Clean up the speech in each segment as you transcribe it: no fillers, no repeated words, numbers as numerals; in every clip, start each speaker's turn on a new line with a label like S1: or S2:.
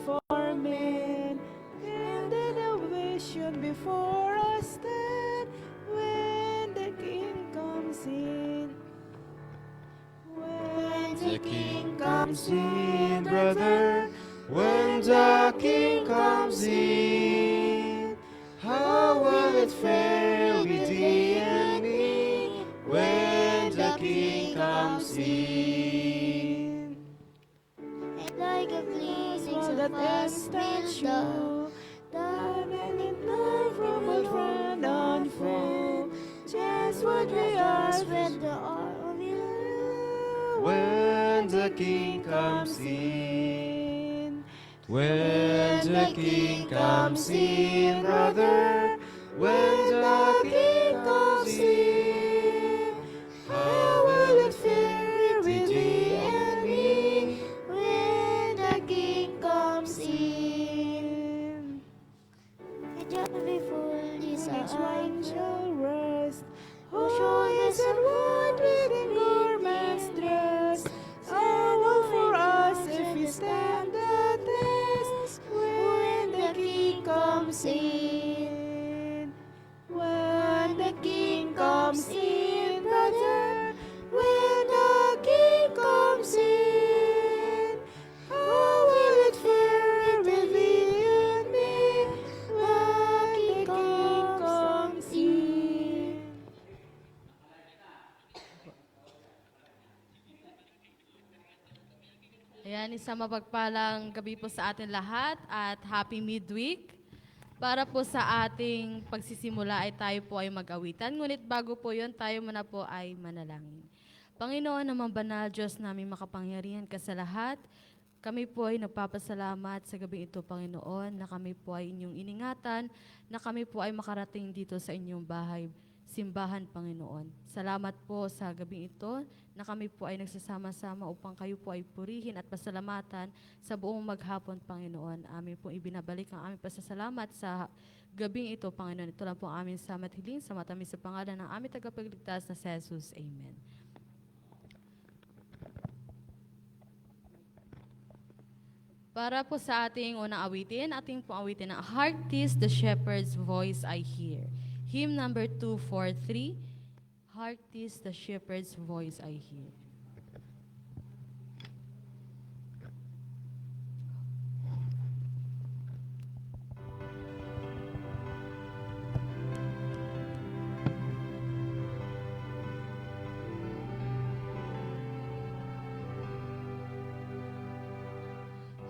S1: for men, and then a vision before us stand when the King comes in. When the King comes in, brother, when the King comes in, how will it fare with thee and me when the King comes in?
S2: And like a pleasing
S1: For that instant show, that and love from old friend and foe, just what we ask
S2: when the arm will
S1: when the King comes in. When the King comes in, brother, when the King comes in, how will it fare with thee and me
S2: when the King comes in. And just before this
S1: each one
S2: I
S1: shall rest?
S2: will
S1: Oh,
S2: show
S1: yes, and what with garments dressed, all for us if we stand the test when the King comes in. When the King comes in, brother, when the King comes in, how will it fare with thee and me when the King comes in?
S3: Ayan, isang mapagpalang gabi po sa atin lahat at happy midweek. Para po sa ating pagsisimula ay tayo po ay mag-awitan. Ngunit bago po yon tayo muna po ay manalangin. Panginoon naman banal, Diyos namin makapangyarihan ka sa lahat. Kami po ay nagpapasalamat sa gabi ito, Panginoon, na kami po ay inyong iningatan, na kami po ay makarating dito sa inyong bahay, simbahan, Panginoon. Salamat po sa gabi ito na kami po ay nagsasama-sama upang kayo po ay purihin at pasalamatan sa buong maghapon, Panginoon. Amin po ibinabalik ang aming pasasalamat sa gabing ito, Panginoon. Ito lang po ang aming salamat hiling sa matamis sa pangalan ng aming tagapagligtas na si Jesus. Amen. Para po sa ating unang ating pong awitin ng Heart is the Shepherd's Voice I Hear. Hymn number 243, Heart is the Shepherd's Voice I Hear.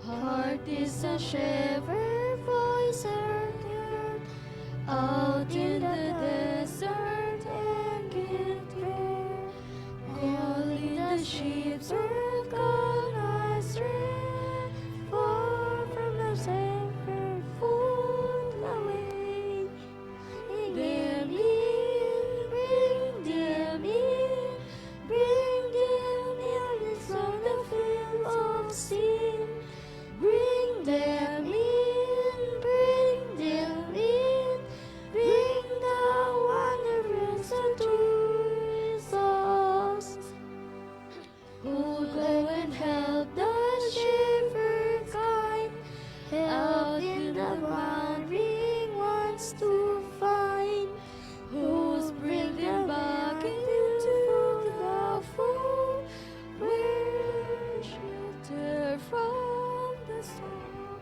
S2: Heart is a shepherd voice heard out in the desert and can hear, calling the sheep gone astray, far from the shepherd fold away. Bring them in, it's on the field of sin. Bring them in, bring them in, bring the wanderers unto Jesus, who go and help the shepherd kind, out in the wandering ones to find, who's bring them back into the fold, where shelter from the storm,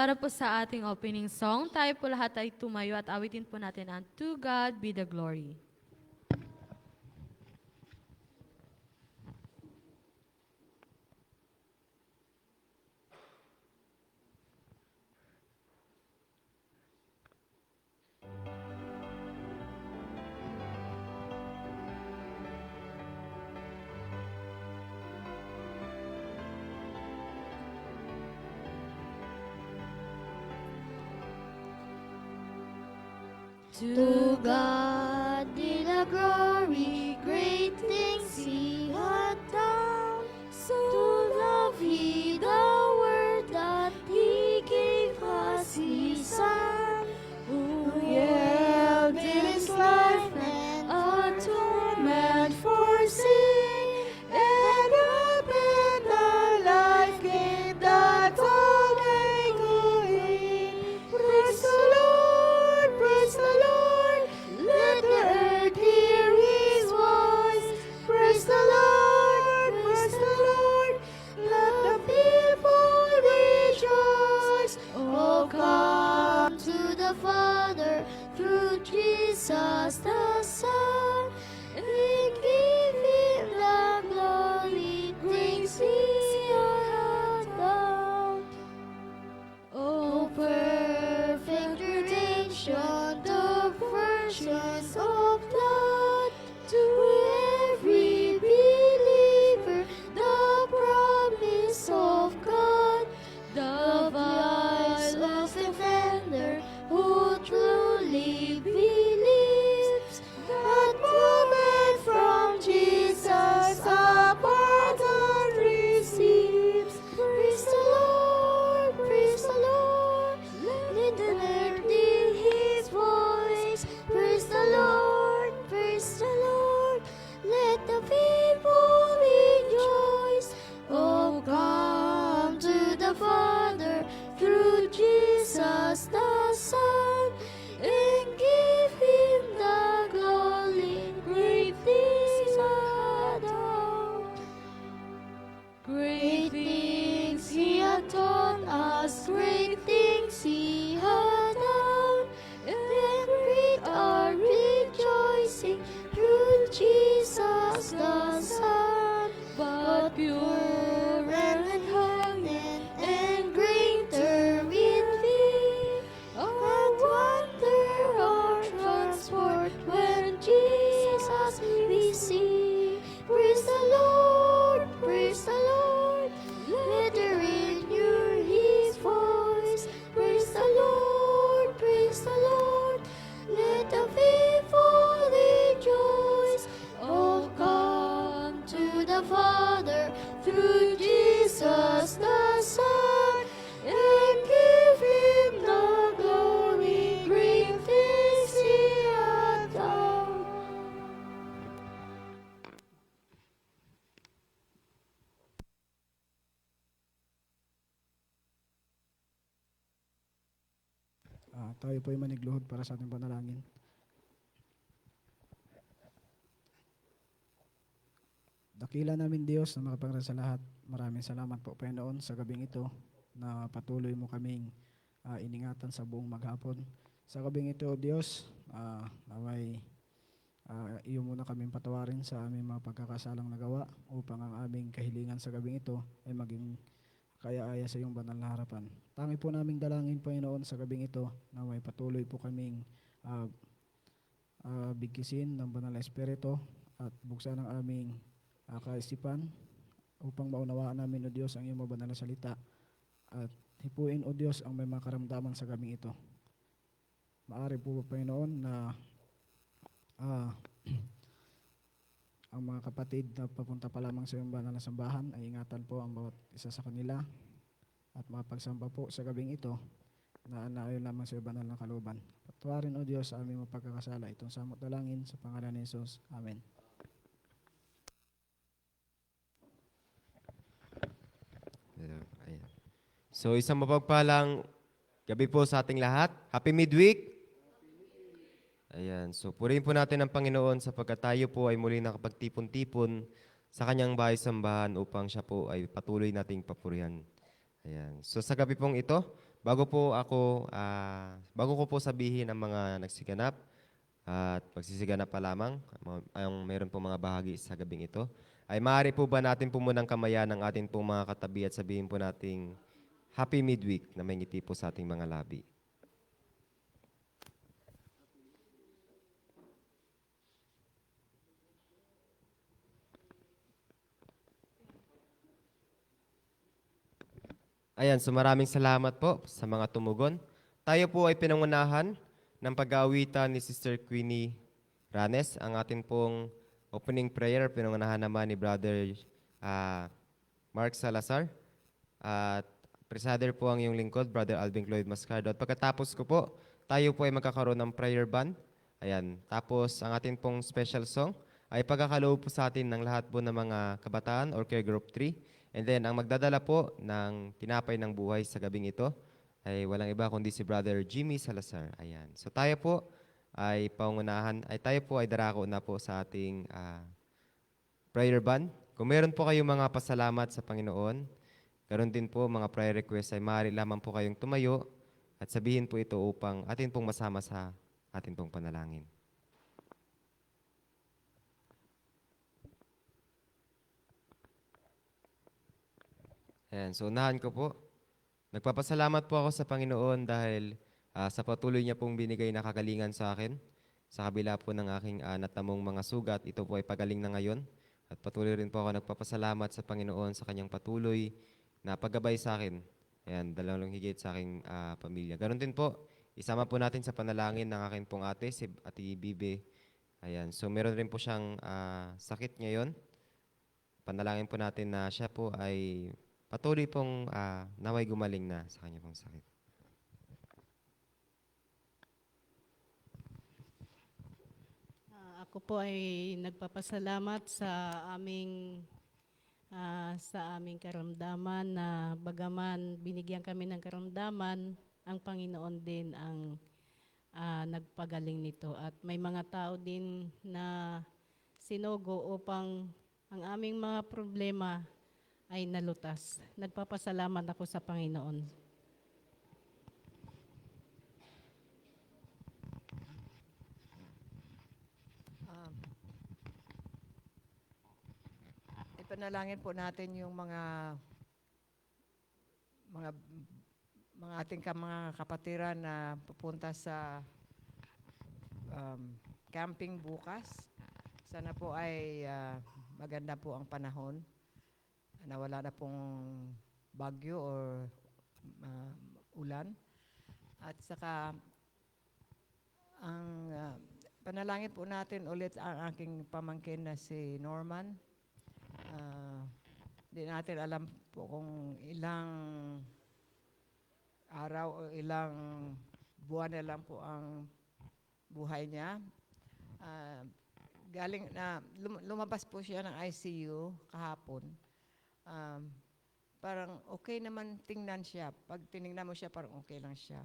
S3: Para po sa ating opening song, tayo po lahat ay tumayo at awitin po natin ang To God Be the Glory.
S2: To God be the glory, great things He hath done. So loved He the world that He gave us His Son, who yielded His life and atonement for sin, and opened the life gate that all may go in. Praise the Lord, praise the Lord. Let the earth hear His voice. Praise the Lord, praise the Lord. Let the people rejoice. Oh, come to the Father through Jesus the Son, and give Him the glory, things He hath done. Oh, perfect redemption, the purchase of blood, to every believer, the promise of God, the voiceless defender who truly believes that moment from Jesus a pardon receives. Praise the Lord, praise the Lord. Let the earth hear His voice. Praise the Lord, praise the Lord. Let the people rejoice. Oh, come to the Father through Jesus the Son, and give Him the glory, great things He hath done. Great things He hath taught us, great things He hath done, and great our rejoicing through Jesus the Son. But pure and holy and greater in thee, and wonder our transport when Jesus we see. Praise the Lord, praise the Lord. Let the earth hear His voice. Praise the Lord, praise the Lord. Let the people rejoice. Oh, come to the Father through Jesus the Son, and give Him the glory, great things He hath done.
S4: Tayo po ay manigluhod para sa ating panalangin. Dakila namin Diyos na makapangyarihan sa lahat. Maraming salamat po Panginoon sa gabing ito na patuloy mo kaming iningatan sa buong maghapon. Sa gabing ito Diyos, naway iyo muna kaming patawarin sa aming mga pagkakasalang nagawa upang ang aming kahilingan sa gabing ito ay maging kaya-aya sa iyong banal na harapan. Tangi po naming dalangin Panginoon sa gabing ito na may patuloy po kaming bigkisin ng banal na espiritu at buksan ang aming kaisipan upang maunawaan namin o Diyos ang iyong mabanal na salita at hipuin o Diyos ang may mga karamdaman sa gabing ito. Maari po Panginoon na ang mga kapatid na papunta pa lamang sa iyong banal na sambahan ay ingatan po ang bawat isa sa kanila at mapagsamba po sa gabing ito na naayon lamang sa iyong banal na kalooban. Patawarin o Diyos sa aming mga pagkakasala. Itong samot dalangin sa pangalan ni Jesus. Amen.
S5: Ayan. So isang mapagpalang gabi po sa ating lahat. Happy midweek! Ayan. So purihin po natin ang Panginoon sapagkat tayo po ay muli nakapagtipon-tipon sa kanyang bahay sambahan upang siya po ay patuloy nating papurihan. Ayan. So sa gabi pong ito, bago ko po sabihin ang mga nagsiganap at pagsisiganap pa lamang, ang meron po mga bahagi sa gabing ito, ay maaari po ba natin po munang kamayan ang ating pong mga katabi at sabihin po nating Happy Midweek na may ngiti po sa ating mga labi. Ayan, so maraming salamat po sa mga tumugon. Tayo po ay pinangunahan ng pag-aawitan ni Sister Queenie Ranes. Ang atin pong opening prayer, pinangunahan naman ni Brother Mark Salazar. At presider po ang iyong lingkod, Brother Alvin Cloyd Mascardo. At pagkatapos ko po, tayo po ay magkakaroon ng prayer band. Ayan, tapos ang atin pong special song ay pagkakaloob po sa atin ng lahat po ng mga kabataan or care group 3. And then, ang magdadala po ng tinapay ng buhay sa gabing ito ay walang iba kundi si Brother Jimmy Salazar. Ayan. So tayo po ay tayo po ay darako na po sa ating prayer band. Kung meron po kayong mga pasalamat sa Panginoon, karon din po mga prayer request ay maaari lamang po kayong tumayo at sabihin po ito upang atin pong masama sa atin pong panalangin. Ayan, so unahan ko po. Nagpapasalamat po ako sa Panginoon dahil sa patuloy niya pong binigay na kagalingan sa akin. Sa kabila po ng aking natamong mga sugat, ito po ay pagaling na ngayon. At patuloy rin po ako nagpapasalamat sa Panginoon sa kanyang patuloy na paggabay sa akin. Ayan, dalawang higit sa aking pamilya. Ganon din po, isama po natin sa panalangin ng aking pong ate, si Ate Bibe. Ayan, so meron rin po siyang sakit ngayon. Panalangin po natin na siya po ay patuloy pong naway gumaling na sa kanya pong sakit.
S6: Ako po ay nagpapasalamat sa aming karamdaman na bagaman binigyan kami ng karamdaman, ang Panginoon din ang nagpagaling nito. At may mga tao din na sinugo upang ang aming mga problema ay nalutas. Nagpapasalamat ako sa Panginoon.
S7: Ipanalangin po natin yung mga ating mga kapatiran na pupunta sa camping bukas. Sana po ay maganda po ang panahon. Na wala na pong bagyo or ulan. At saka ang panalangin po natin ulit ang aking pamangkin na si Norman. Di natin alam po kung ilang araw o ilang buwan na lang po ang buhay niya. Lumabas po siya ng ICU kahapon. Parang okay naman tingnan siya. Pag tinignan mo siya, parang okay lang siya.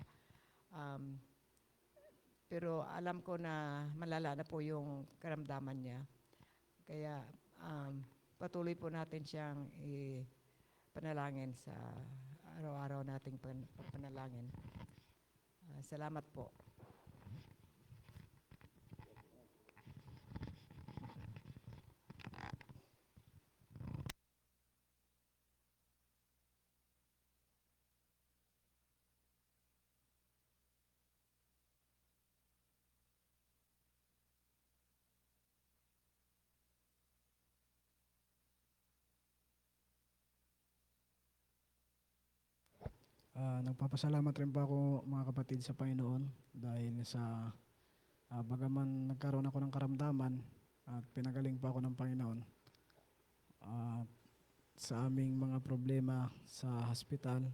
S7: Pero alam ko na malala na po yung karamdaman niya. Kaya patuloy po natin siyang panalangin sa araw-araw nating panalangin. Salamat po.
S4: Nagpapasalamat rin po ako mga kapatid sa Panginoon dahil sa bagaman nagkaroon ako ng karamdaman at pinagaling po ako ng Panginoon sa aming mga problema sa hospital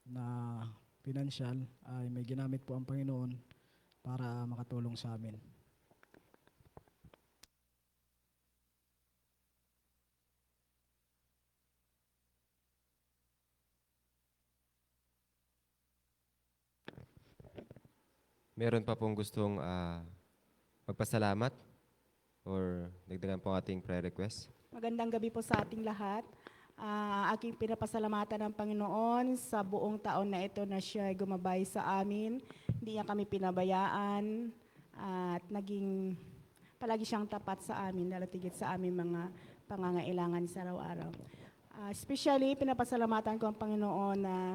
S4: na pinansyal ay may ginamit po ang Panginoon para makatulong sa amin.
S5: Meron pa pong gustong magpasalamat or dagdagan po ating prayer request?
S1: Magandang gabi po sa ating lahat. Aking pinapasalamatan ng Panginoon sa buong taon na ito na siya ay gumabay sa amin. Hindi niya kami pinabayaan at naging palagi siyang tapat sa amin, dalatigit sa aming mga pangangailangan sa araw-araw. Especially, pinapasalamatan ko ang Panginoon na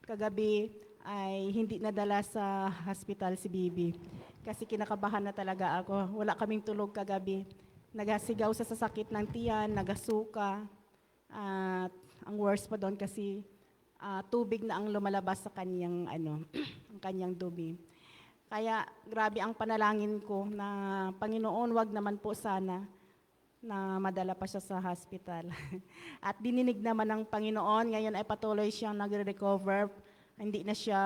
S1: kagabi ay hindi nadala sa hospital si Bibi. Kasi kinakabahan na talaga ako. Wala kaming tulog kagabi. Nagasigaw sa sasakit ng tiyan, nagasuka. At ang worst pa doon kasi tubig na ang lumalabas sa kanyang ang kanyang dumi. Kaya grabe ang panalangin ko na Panginoon, wag naman po sana na madala pa siya sa hospital. At dininig naman ng Panginoon, ngayon ay patuloy siyang nagre-recover. Hindi na siya,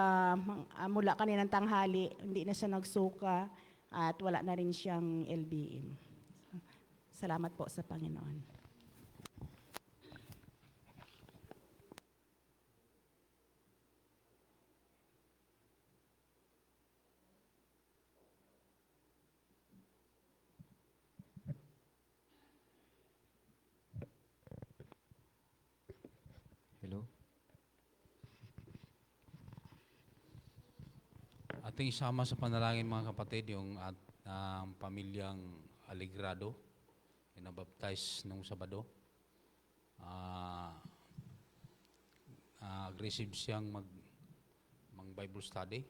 S1: mula kaninang tanghali, hindi na siya nagsuka at wala na rin siyang LBM. Salamat po sa Panginoon.
S5: Hello?
S8: Ating isama sa panalangin mga kapatid yung ang pamilyang Aligrado na baptize nung Sabado. Aggressive siyang Bible study.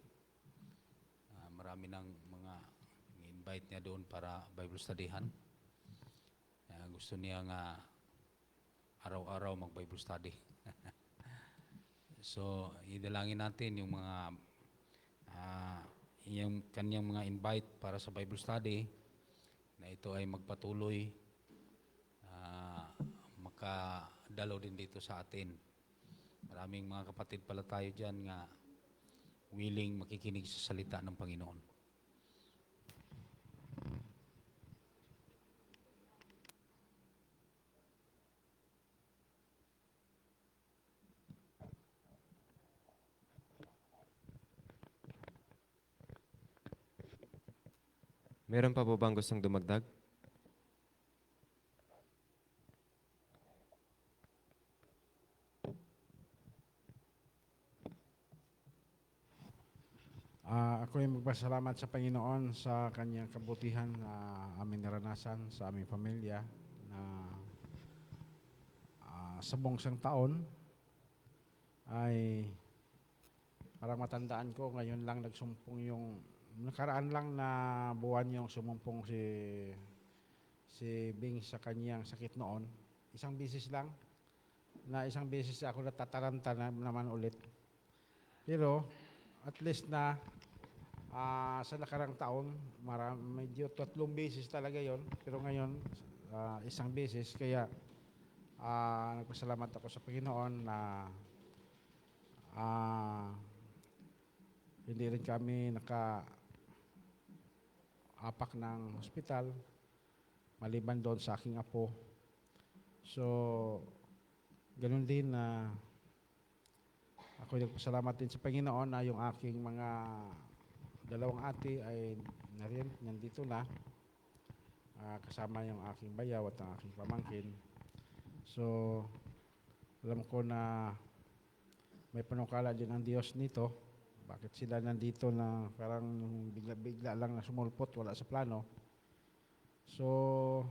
S8: Marami ng mga invite niya doon para Bible studyhan. Gusto niya nga araw-araw mag-Bible study. So, idalangin natin yung mga yung kanyang mga invite para sa Bible study na ito ay magpatuloy makadalaw din dito sa atin. Maraming mga kapatid pala tayo dyan nga willing makikinig sa salita ng Panginoon.
S5: Meron pa po bang gustong dumagdag?
S9: Ako ay magpasalamat sa Panginoon sa kanyang kabutihan na aming naranasan sa aming pamilya na sa buong isang taon ay parang matandaan ko ngayon lang nagsumpong yung nakaraan lang na buwan yung sumumpong si Bing sa kanyang sakit noon. Isang beses lang na isang beses ako natataranta naman ulit. Pero at least na sa nakarang taon, medyo 3 beses talaga yon. Pero ngayon, isang beses. Kaya nagpasalamat ako sa Panginoon na hindi rin kami naka-apak ng hospital maliban doon sa aking apo. So, ganun din na ako nagpasalamat din sa Panginoon na yung aking mga dalawang ate ay nandito na kasama yung aking bayaw at ang aking pamangkin. So, alam ko na may panukala din ang Diyos nito. Bakit sila nandito na parang bigla-bigla lang na sumulpot, wala sa plano. So,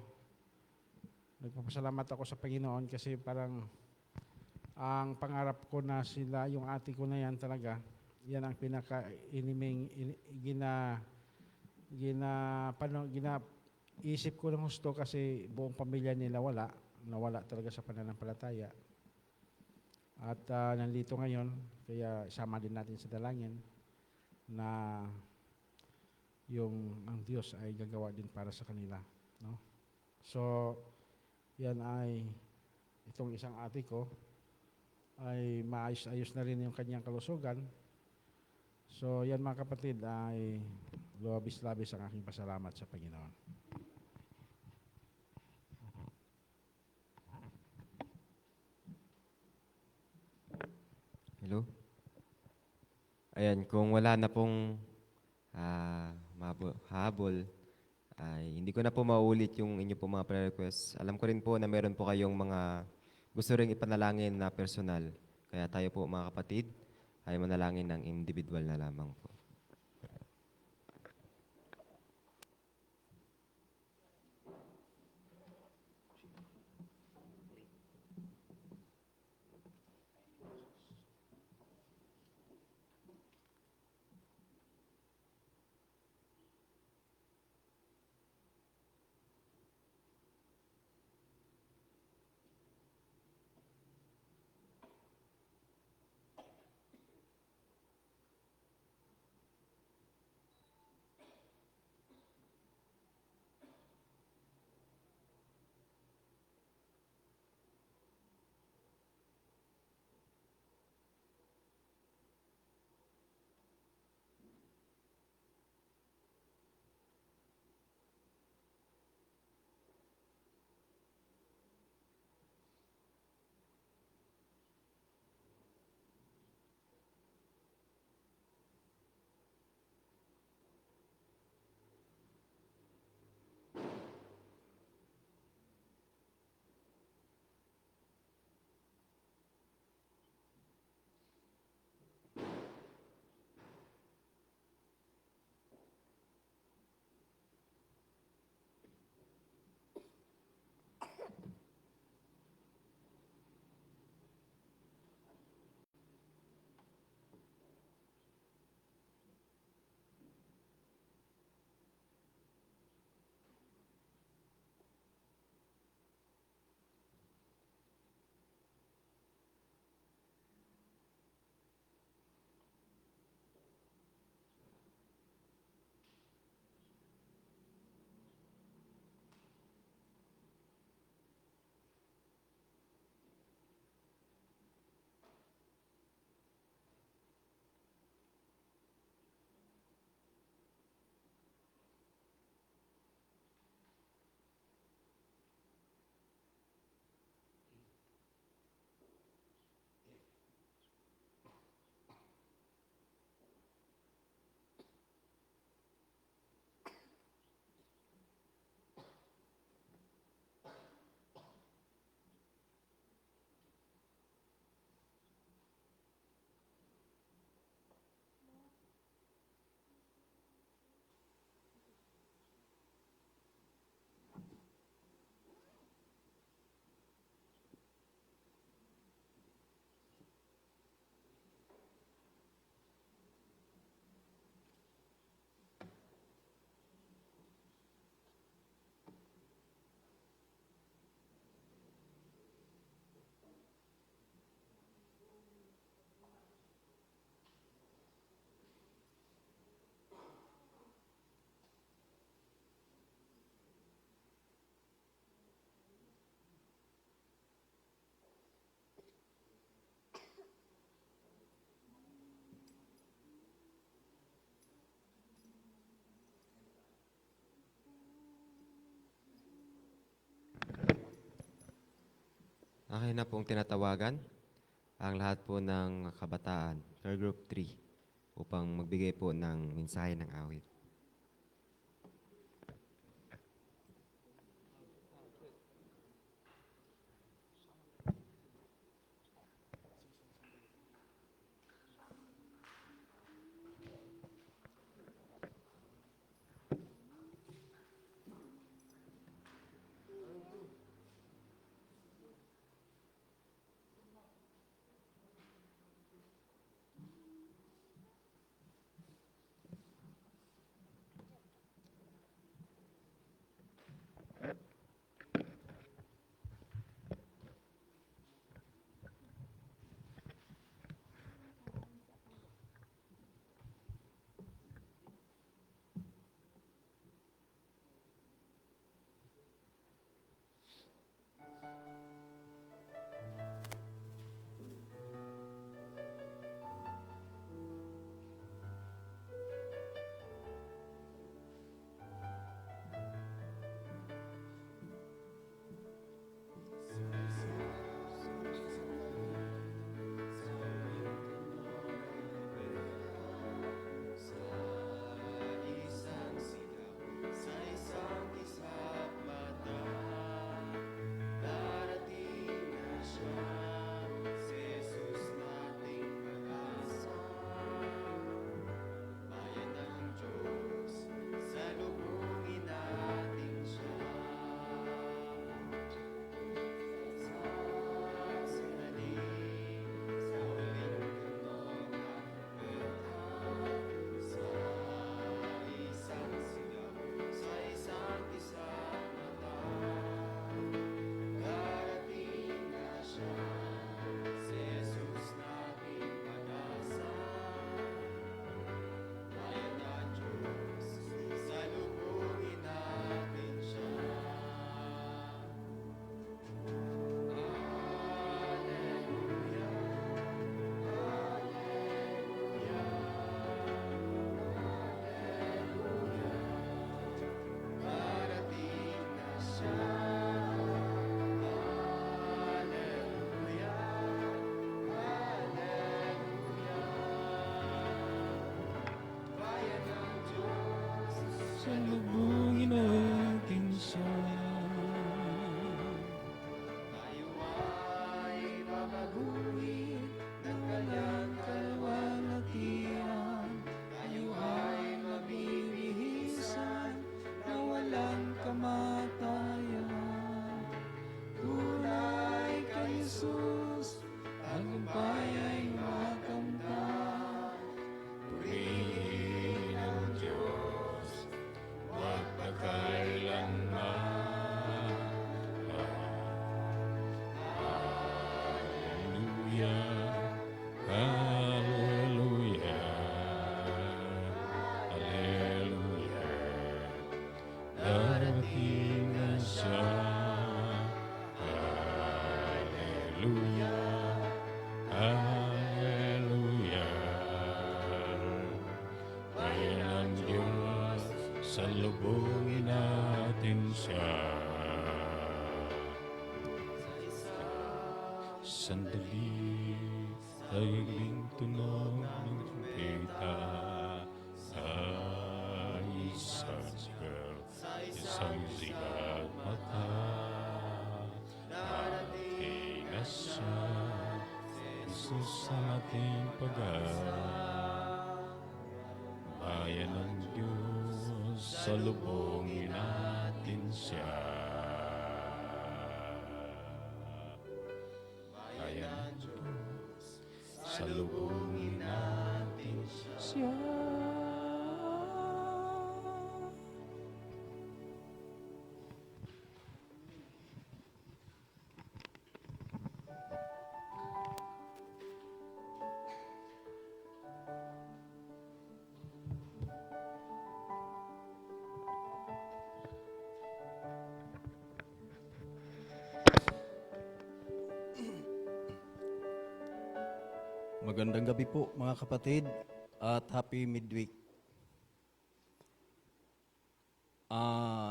S9: nagpapasalamat ako sa Panginoon kasi parang ang pangarap ko na sila, yung ate ko na yan talaga, yan ang pinaka-iniming isip ko ng husto kasi buong pamilya nila nawala talaga sa pananampalataya. At nandito ngayon, kaya isama din natin sa dalangin na ang Diyos ay gagawa din para sa kanila. No? So, yan ay itong isang ate ko ay maayos-ayos na rin yung kanyang kalusugan. So, yan mga kapatid ay labis-labis ang aking pasalamat sa Panginoon.
S5: Hello? Ayan, kung wala na pong habol, ay hindi ko na po maulit yung inyo po mga prayer requests. Alam ko rin po na meron po kayong mga gusto ring ipanalangin na personal. Kaya tayo po mga kapatid ay manalangin ng individual na lamang po. Akin na pong tinatawagan ang lahat po ng kabataan, Care Group 3, upang magbigay po ng mensahe ng awit.
S8: Hallelujah. Hallelujah. Darating na siya. Hallelujah. Hallelujah. Bayan ng Diyos, salubungin natin siya. Sandali, daigling tunog ng trumpeta sa isang sigaw, isang sigat mata. Darating na siya, Jesus ang ating bayan ng Diyos, salubungin natin siya. Bayan ng Diyos, salubungin natin siya.
S10: Magandang gabi po mga kapatid at happy midweek.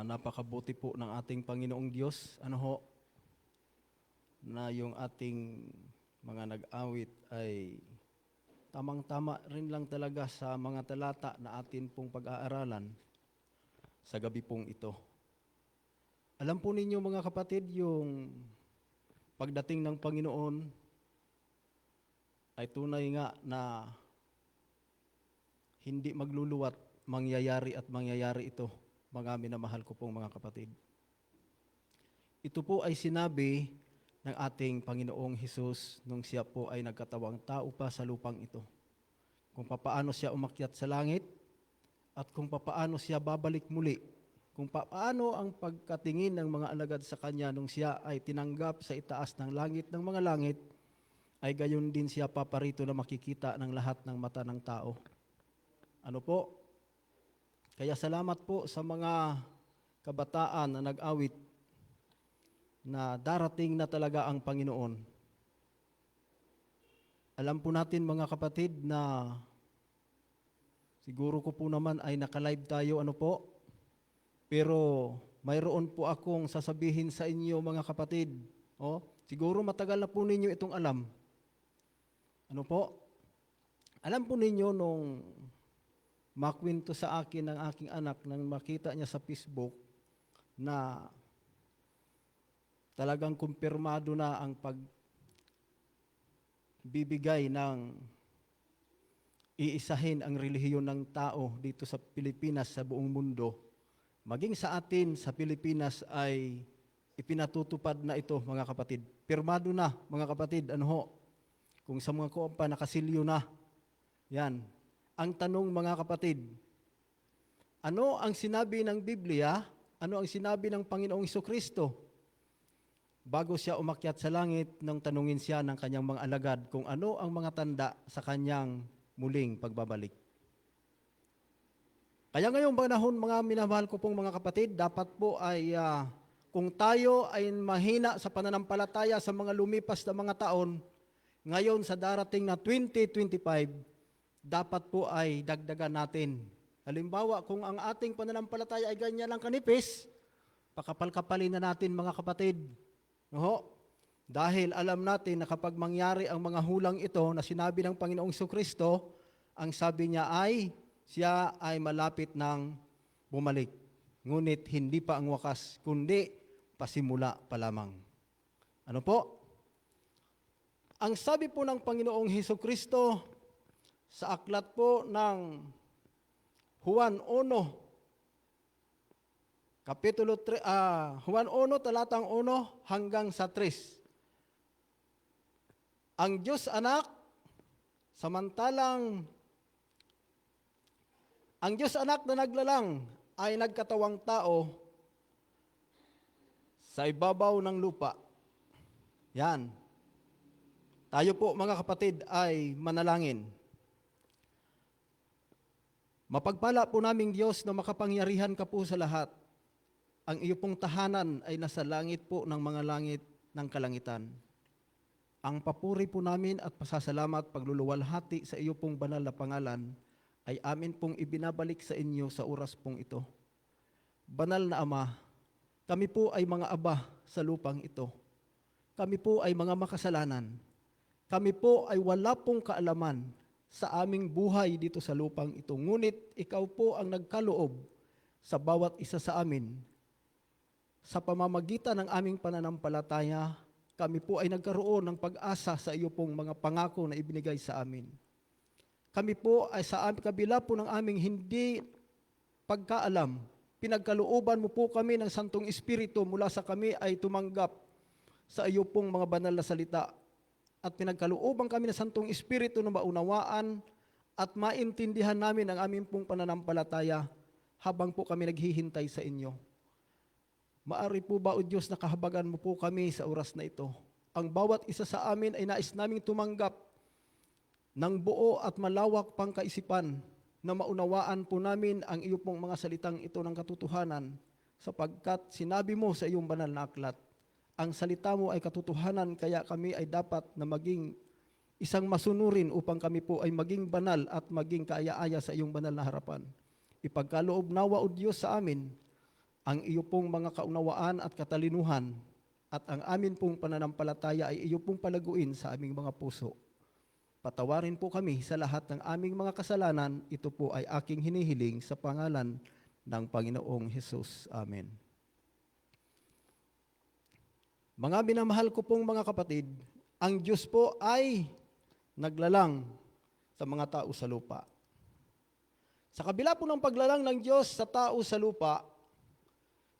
S10: Napakabuti po ng ating Panginoong Diyos, na yung ating mga nag-awit ay tamang-tama rin lang talaga sa mga talata na atin pong pag-aaralan sa gabi pong ito. Alam po ninyo mga kapatid, yung pagdating ng Panginoon ay tunay nga na hindi magluluwat, mangyayari ito, mga minamahal ko pong mga kapatid. Ito po ay sinabi ng ating Panginoong Hesus nung siya po ay nagkatawang tao pa sa lupang ito. Kung papaano siya umakyat sa langit at kung papaano siya babalik muli. Kung papaano ang pagkatingin ng mga alagad sa kanya nung siya ay tinanggap sa itaas ng langit ng mga langit, ay gayon din siya paparito na makikita ng lahat ng mata ng tao. Ano po? Kaya salamat po sa mga kabataan na nag-awit na darating na talaga ang Panginoon. Alam po natin mga kapatid na siguro ko po naman ay naka-live tayo, pero mayroon po akong sasabihin sa inyo mga kapatid. Siguro matagal na po ninyo itong alam. Alam po ninyo nung makwento sa akin ng aking anak nang makita niya sa Facebook na talagang kumpirmado na ang pagbibigay ng iisahin ang relihiyon ng tao dito sa Pilipinas, sa buong mundo. Maging sa atin sa Pilipinas ay ipinatutupad na ito mga kapatid. Pirmado na mga kapatid, kung sa mga kompa nakasilyo na. Yan. Ang tanong mga kapatid, ano ang sinabi ng Biblia? Ano ang sinabi ng Panginoong Jesucristo? Bago siya umakyat sa langit, nang tanungin siya ng kanyang mga alagad kung ano ang mga tanda sa kanyang muling pagbabalik. Kaya ngayong panahon, mga minamahal ko pong mga kapatid, dapat po ay kung tayo ay mahina sa pananampalataya sa mga lumipas na mga taon, ngayon sa darating na 2025, dapat po ay dagdagan natin. Halimbawa, kung ang ating pananampalataya ay ganyan lang kanipis, pakapal-kapalin na natin mga kapatid. Dahil alam natin na kapag mangyari ang mga hulang ito na sinabi ng Panginoong Jesucristo, ang sabi niya ay, siya ay malapit ng bumalik. Ngunit hindi pa ang wakas, kundi pasimula pa lamang. Ano po? Ang sabi po ng Panginoong Jesucristo sa aklat po ng Juan 1, Kapitulo 3, Juan 1, talatang 1 hanggang sa 3. Ang Diyos Anak, ang Diyos Anak na naglalang ay nagkatawang tao sa ibabaw ng lupa. Yan. Tayo po mga kapatid ay manalangin. Mapagpala po naming Diyos na makapangyarihan ka po sa lahat. Ang iyo pong tahanan ay nasa langit po ng mga langit ng kalangitan. Ang papuri po namin at pasasalamat pagluluwalhati sa iyo pong banal na pangalan ay amin pong ibinabalik sa inyo sa oras pong ito. Banal na Ama, kami po ay mga aba sa lupang ito. Kami po ay mga makasalanan. Kami po ay wala pong kaalaman sa aming buhay dito sa lupang ito. Ngunit ikaw po ang nagkaloob sa bawat isa sa amin. Sa pamamagitan ng aming pananampalataya, kami po ay nagkaroon ng pag-asa sa iyo pong mga pangako na ibinigay sa amin. Kami po ay sa kabila po ng aming hindi pagkaalam, pinagkalooban mo po kami ng Santong Espiritu mula sa kami ay tumanggap sa iyo pong mga banal na salita. At pinagkalooban kami ng Santong Espiritu na maunawaan at maintindihan namin ang aming pong pananampalataya habang po kami naghihintay sa inyo. Maari po ba, O Diyos, na kahabagan mo po kami sa oras na ito? Ang bawat isa sa amin ay nais naming tumanggap ng buo at malawak pang kaisipan na maunawaan po namin ang iyo pong mga salitang ito ng katotohanan sapagkat sinabi mo sa iyong banal na aklat, ang salita mo ay katotohanan, kaya kami ay dapat na maging isang masunurin upang kami po ay maging banal at maging kaaya-aya sa iyong banal na harapan. Ipagkaloob nawa, O Diyos, sa amin ang iyo pong mga kaunawaan at katalinuhan at ang amin pong pananampalataya ay iyo pong palaguin sa aming mga puso. Patawarin po kami sa lahat ng aming mga kasalanan. Ito po ay aking hinihiling sa pangalan ng Panginoong Hesus. Amen. Mga minamahal ko pong mga kapatid, ang Diyos po ay naglalang sa mga tao sa lupa. Sa kabila po ng paglalang ng Diyos sa tao sa lupa,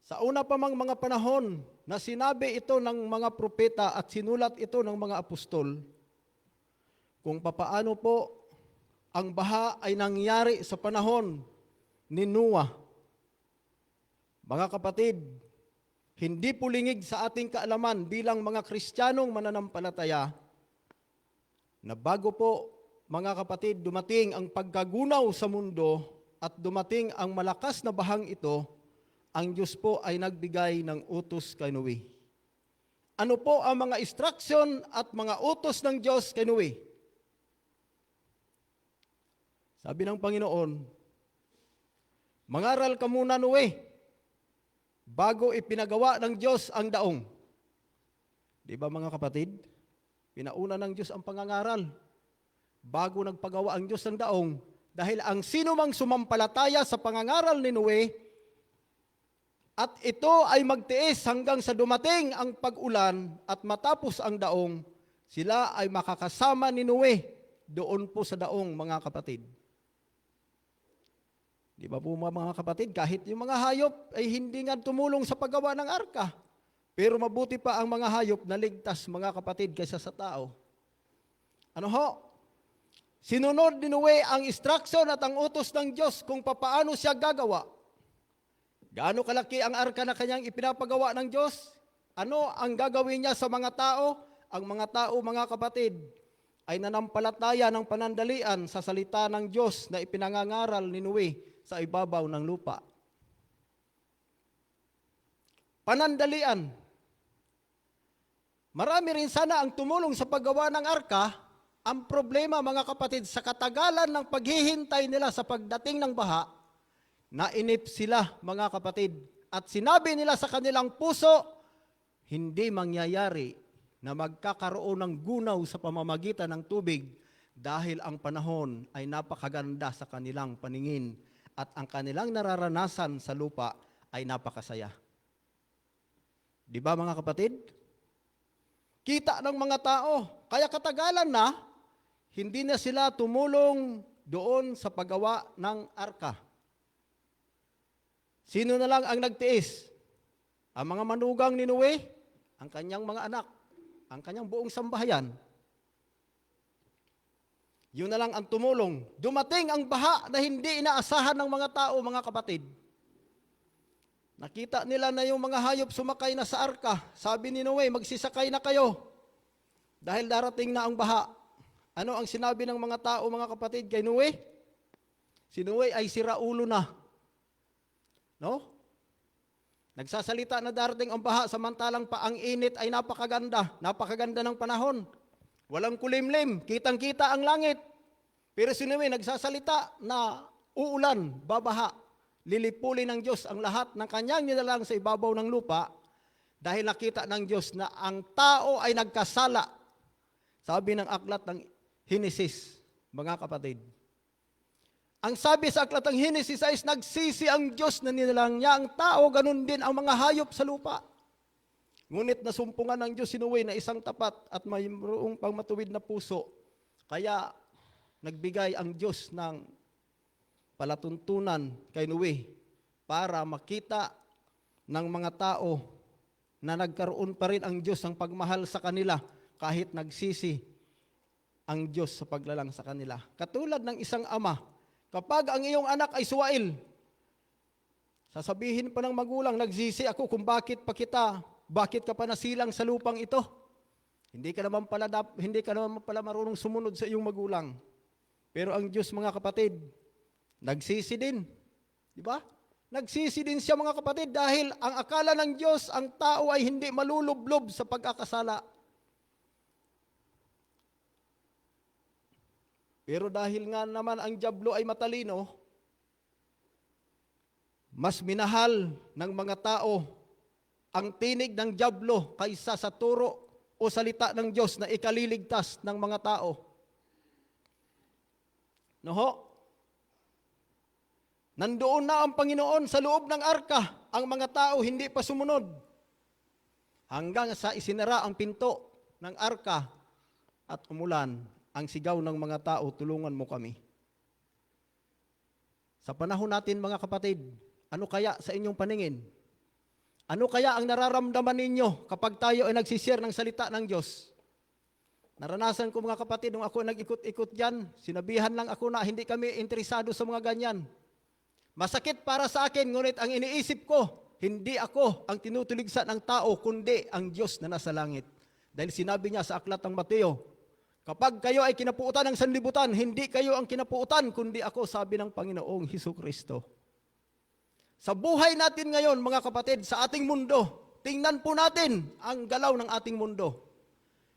S10: sa una pa mang mga panahon na sinabi ito ng mga propeta at sinulat ito ng mga apostol, kung papaano po ang baha ay nangyari sa panahon ni Noah. Mga kapatid, hindi po lingig sa ating kaalaman bilang mga Kristiyanong mananampalataya na bago po, mga kapatid, dumating ang pagkagunaw sa mundo at dumating ang malakas na bahang ito, ang Diyos po ay nagbigay ng utos kay Noe. Ano po ang mga instruction at mga utos ng Diyos kay Noe? Sabi ng Panginoon, mangaral ka muna, Noe, bago ipinagawa ng Diyos ang daong. Di ba mga kapatid? Pinauna ng Diyos ang pangangaral bago nagpagawa ang Diyos ng daong. Dahil ang sino mang sumampalataya sa pangangaral ni Noe at ito ay magtiis hanggang sa dumating ang pag-ulan at matapos ang daong, sila ay makakasama ni Noe doon po sa daong, mga kapatid. Di ba po mga kapatid, kahit yung mga hayop ay hindi nga tumulong sa paggawa ng arka. Pero mabuti pa ang mga hayop na ligtas, mga kapatid, kaysa sa tao. Ano ho? Sinunod ni Noe ang instruction at ang utos ng Diyos kung papaano siya gagawa. Gaano kalaki ang arka na kanyang ipinapagawa ng Diyos? Ano ang gagawin niya sa mga tao? Ang mga tao, mga kapatid, ay nanampalataya ng panandalian sa salita ng Diyos na ipinangangaral ni Noe sa ibabaw ng lupa. Panandalian. Marami rin sana ang tumulong sa paggawa ng arka. Ang problema, mga kapatid, sa katagalan ng paghihintay nila sa pagdating ng baha, nainip sila, mga kapatid, at sinabi nila sa kanilang puso, hindi mangyayari na magkakaroon ng gunaw sa pamamagitan ng tubig dahil ang panahon ay napakaganda sa kanilang paningin at ang kanilang nararanasan sa lupa ay napakasaya. Di ba mga kapatid? Kita ng mga tao, kaya katagalan na, hindi na sila tumulong doon sa paggawa ng arka. Sino na lang ang nagtiis? Ang mga manugang ni Noe, ang kanyang mga anak, ang kanyang buong sambahayan. Yun na lang ang tumulong. Dumating ang baha na hindi inaasahan ng mga tao, mga kapatid. Nakita nila na yung mga hayop sumakay na sa arka. Sabi ni Noe, magsisakay na kayo. Dahil darating na ang baha. Ano ang sinabi ng mga tao, mga kapatid, kay Noe? Si Noe ay siraulo na. No? Nagsasalita na darating ang baha, samantalang pa ang init ay napakaganda. Napakaganda ng panahon. Walang kulimlim, kitang-kita ang langit. Pero si Noe nagsasalita na uulan, babaha. Lilipulin ng Diyos ang lahat ng kanyang nilalang sa ibabaw ng lupa dahil nakita ng Diyos na ang tao ay nagkasala. Sabi ng aklat ng Henesis, mga kapatid. Ang sabi sa aklat ng Henesis ay nagsisi ang Diyos na nilalang niya ang tao, ganun din ang mga hayop sa lupa. Ngunit nasumpungan ng Diyos si Noe na isang tapat at mayroong pangmatuwid na puso. Kaya nagbigay ang Diyos ng palatuntunan kay Noe para makita ng mga tao na nagkaroon pa rin ang Diyos ng pagmahal sa kanila kahit nagsisi ang Diyos sa paglalang sa kanila. Katulad ng isang ama, kapag ang iyong anak ay suwail, sasabihin pa ng magulang, nagsisi ako kung bakit ka pa nasilang sa lupang ito. Hindi ka naman pala marunong sumunod sa iyong magulang. Pero ang Diyos, mga kapatid, nagsisi din. Di ba? Nagsisi din siya, mga kapatid, dahil ang akala ng Diyos, ang tao ay hindi malulublob sa pagkakasala. Pero dahil nga naman ang dyablo ay matalino, mas minahal ng mga tao ang tinig ng dyablo kaysa sa turo o salita ng Diyos na ikaliligtas ng mga tao. Noho? Nandoon na ang Panginoon sa loob ng arka, ang mga tao hindi pa sumunod. Hanggang sa isinara ang pinto ng arka at umulan ang sigaw ng mga tao, tulungan mo kami. Sa panahon natin, mga kapatid, ano kaya sa inyong paningin? Ano kaya ang nararamdaman ninyo kapag tayo ay nagsishare ng salita ng Diyos? Naranasan ko, mga kapatid, nung ako nag-ikot-ikot dyan, sinabihan lang ako na hindi kami interesado sa mga ganyan. Masakit para sa akin, ngunit ang iniisip ko, hindi ako ang tinutuligsa ng tao, kundi ang Diyos na nasa langit. Dahil sinabi niya sa aklat ng Mateo, kapag kayo ay kinapuutan ng sanlibutan, hindi kayo ang kinapuutan, kundi ako, sabi ng Panginoong Hesukristo. Sa buhay natin ngayon, mga kapatid, sa ating mundo, tingnan po natin ang galaw ng ating mundo.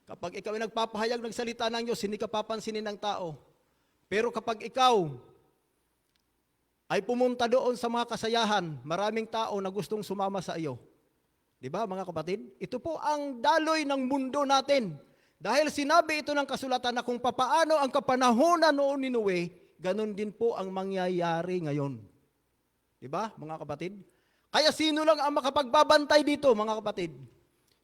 S10: Kapag ikaw ay nagpapahayag ng salita ng Diyos, hindi ka papansinin ng tao. Pero kapag ikaw ay pumunta doon sa mga kasayahan, maraming tao na gustong sumama sa iyo. Di ba, mga kapatid? Ito po ang daloy ng mundo natin. Dahil sinabi ito ng kasulatan na kung papaano ang kapanahonan noon ni Noe, ganun din po ang mangyayari ngayon. Di ba, mga kapatid? Kaya sino lang ang makapagbabantay dito, mga kapatid?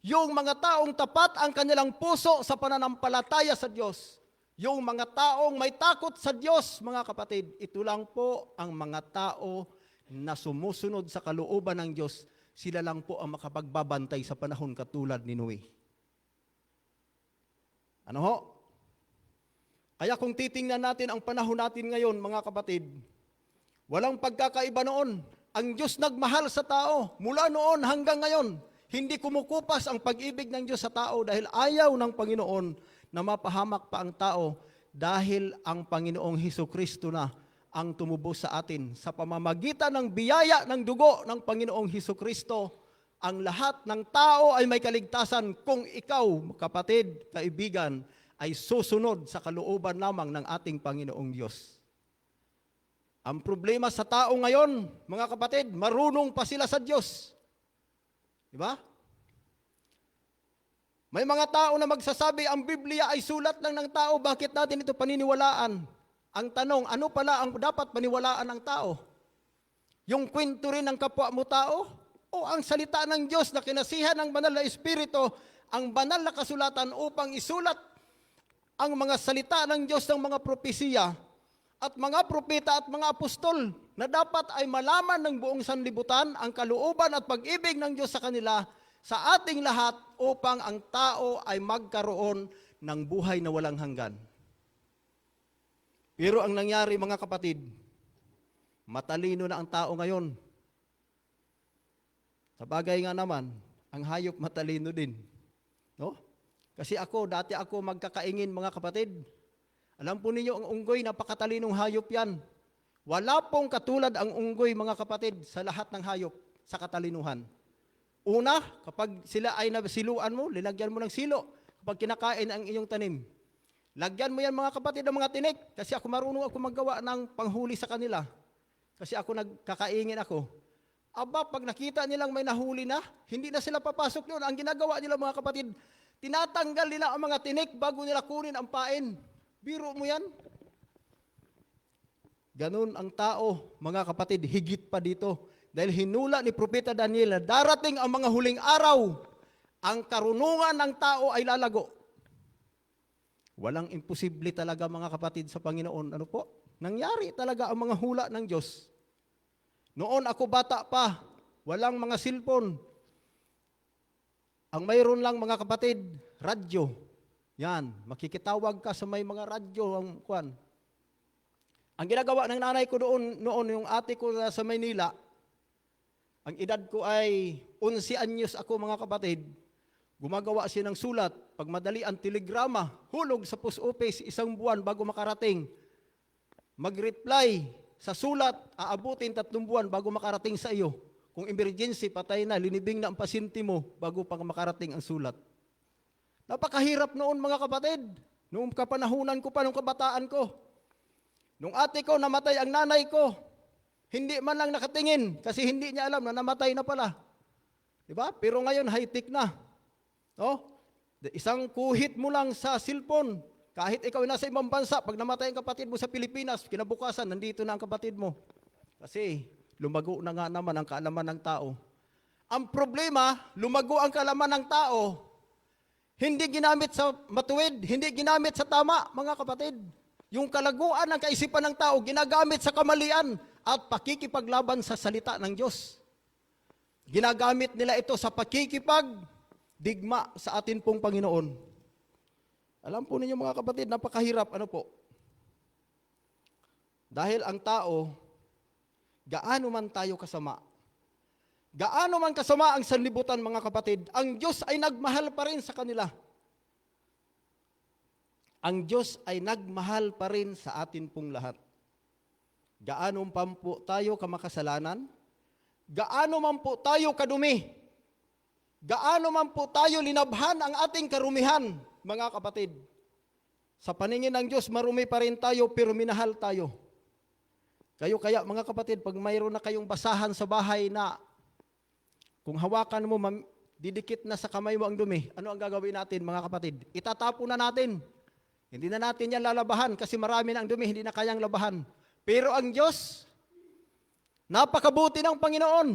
S10: Yung mga taong tapat ang kanilang puso sa pananampalataya sa Diyos. Yung mga taong may takot sa Diyos, mga kapatid, ito lang po ang mga tao na sumusunod sa kalooban ng Diyos. Sila lang po ang makapagbabantay sa panahon katulad ni Noe. Ano ho? Kaya kung titingnan natin ang panahon natin ngayon, mga kapatid, walang pagkakaiba noon. Ang Diyos nagmahal sa tao. Mula noon hanggang ngayon, hindi kumukupas ang pag-ibig ng Diyos sa tao dahil ayaw ng Panginoon na mapahamak pa ang tao dahil ang Panginoong Hesukristo na ang tumubos sa atin. Sa pamamagitan ng biyaya ng dugo ng Panginoong Hesukristo, ang lahat ng tao ay may kaligtasan kung ikaw, kapatid, kaibigan, ay susunod sa kalooban lamang ng ating Panginoong Diyos. Ang problema sa tao ngayon, mga kapatid, marunong pa sila sa Diyos. Di ba? May mga tao na magsasabi, ang Biblia ay sulat lang ng tao, bakit natin ito paniniwalaan? Ang tanong, ano pala ang dapat paniwalaan ng tao? Yung kwento rin ng kapwa mo tao? O ang salita ng Diyos na kinasihan ng banal na Espiritu, ang banal na kasulatan upang isulat ang mga salita ng Diyos ng mga propesiya at mga propeta at mga apostol na dapat ay malaman ng buong sanlibutan ang kalooban at pag-ibig ng Diyos sa kanila sa ating lahat upang ang tao ay magkaroon ng buhay na walang hanggan. Pero ang nangyari, mga kapatid, matalino na ang tao ngayon. Sa bagay nga naman, ang hayop matalino din. No? Kasi dati ako magkakaingin mga kapatid. Alam po ninyo, ang unggoy, napakatalinong hayop yan. Wala pong katulad ang unggoy mga kapatid sa lahat ng hayop sa katalinuhan. Una, kapag sila ay nasiluan mo, linagyan mo ng silo. Kapag kinakain ang iyong tanim, lagyan mo yan mga kapatid ng mga tinik. Kasi marunong ako maggawa ng panghuli sa kanila. Kasi nagkakaingin ako. Aba, pag nakita nilang may nahuli na, hindi na sila papasok doon. Ang ginagawa nila mga kapatid, tinatanggal nila ang mga tinik bago nila kunin ang pain. Biro mo yan? Ganun ang tao, mga kapatid, higit pa dito. Dahil hinula ni Propeta Daniel, darating ang mga huling araw, ang karunungan ng tao ay lalago. Walang imposible talaga mga kapatid sa Panginoon. Ano po? Nangyari talaga ang mga hula ng Diyos. Noon ako bata pa, walang mga cellphone. Ang mayroon lang mga kapatid, radyo. Yan, makikitawag ka sa may mga radyo ang kwan. Ang ginagawa ng nanay ko noon yung ate ko sa Maynila, ang edad ko ay 11 anyos ako mga kapatid, gumagawa siya ng sulat, pag madali ang telegrama, hulog sa post office 1 buwan bago makarating. Mag-reply sa sulat, aabutin 3 buwan bago makarating sa iyo. Kung emergency, patay na, linibing na ang pasyente mo bago pa makarating ang sulat. Napakahirap noon mga kapatid. Noong kapanahunan ko pa, noong kabataan ko. Nung ate ko, namatay ang nanay ko. Hindi man lang nakatingin kasi hindi niya alam na namatay na pala. Diba? Pero ngayon, high-tech na. No? Isang kuhit mo lang sa cellphone. Kahit ikaw nasa ibang bansa, pag namatay ang kapatid mo sa Pilipinas, kinabukasan, nandito na ang kapatid mo. Kasi lumago na nga naman ang kaalaman ng tao. Ang problema, lumago ang kaalaman ng tao, hindi ginamit sa matuwid, hindi ginamit sa tama, mga kapatid. Yung kalaguan ng kaisipan ng tao, ginagamit sa kamalian at pakikipaglaban sa salita ng Diyos. Ginagamit nila ito sa pakikipagdigma sa atin pong Panginoon. Alam po ninyo mga kapatid, napakahirap. Ano po? Dahil ang tao, gaano man tayo kasama, gaano man kasama ang sanlibutan mga kapatid, ang Diyos ay nagmahal pa rin sa kanila. Ang Diyos ay nagmahal pa rin sa atin pong lahat. Gaano man po tayo kamakasalanan, gaano man po tayo kadumi, gaano man po tayo linabhan ang ating karumihan, mga kapatid. Sa paningin ng Diyos, marumi pa rin tayo pero minahal tayo. Kayo kaya mga kapatid, pag mayroon na kayong basahan sa bahay na kung hawakan mo, didikit na sa kamay mo ang dumi, ano ang gagawin natin mga kapatid? Itatapon na natin. Hindi na natin yan lalabahan kasi marami na ang dumi, hindi na kayang labahan. Pero ang Diyos, napakabuti ng Panginoon.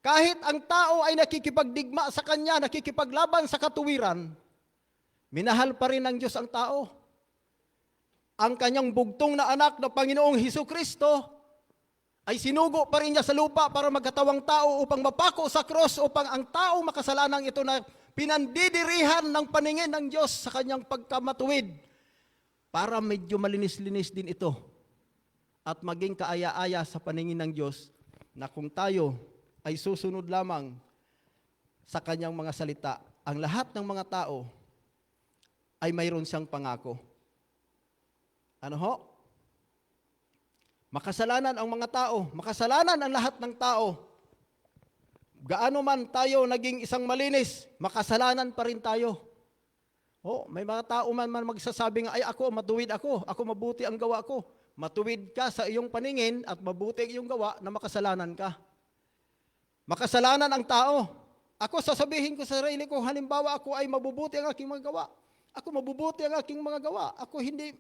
S10: Kahit ang tao ay nakikipagdigma sa Kanya, nakikipaglaban sa katuwiran, minahal pa rin ng Diyos ang tao. Ang Kanyang bugtong na anak na Panginoong Hesukristo ay sinugo pa rin niya sa lupa para magkatawang tao upang mapako sa cross upang ang tao makasalanang ito na pinandidirihan ng paningin ng Diyos sa kanyang pagkamatuwid para medyo malinis-linis din ito at maging kaaya-aya sa paningin ng Diyos na kung tayo ay susunod lamang sa kanyang mga salita, ang lahat ng mga tao ay mayroon siyang pangako. Ano ho? Makasalanan ang mga tao, makasalanan ang lahat ng tao. Gaano man tayo naging isang malinis, makasalanan pa rin tayo. May mga tao man magsasabi nga, ay ako, matuwid ako mabuti ang gawa ko. Matuwid ka sa iyong paningin at mabuti ang iyong gawa na makasalanan ka. Makasalanan ang tao. Ako sasabihin ko sa sarili ko, halimbawa ako ay mabubuti ang aking mga gawa. Ako mabubuti ang aking mga gawa. Ako hindi.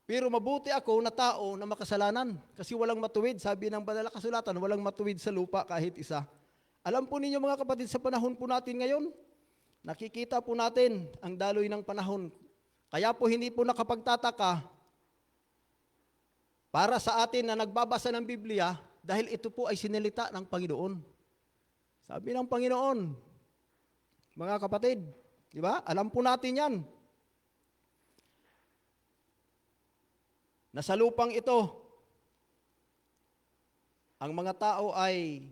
S10: Pero mabuti ako na tao na makasalanan. Kasi walang matuwid. Sabi ng banal na kasulatan, walang matuwid sa lupa kahit isa. Alam po ninyo mga kapatid, sa panahon po natin ngayon, nakikita po natin ang daloy ng panahon. Kaya po hindi po nakapagtataka para sa atin na nagbabasa ng Biblia dahil ito po ay sinilita ng Panginoon. Sabi ng Panginoon, mga kapatid, di ba? Alam po natin yan. Na sa lupang ito, ang mga tao ay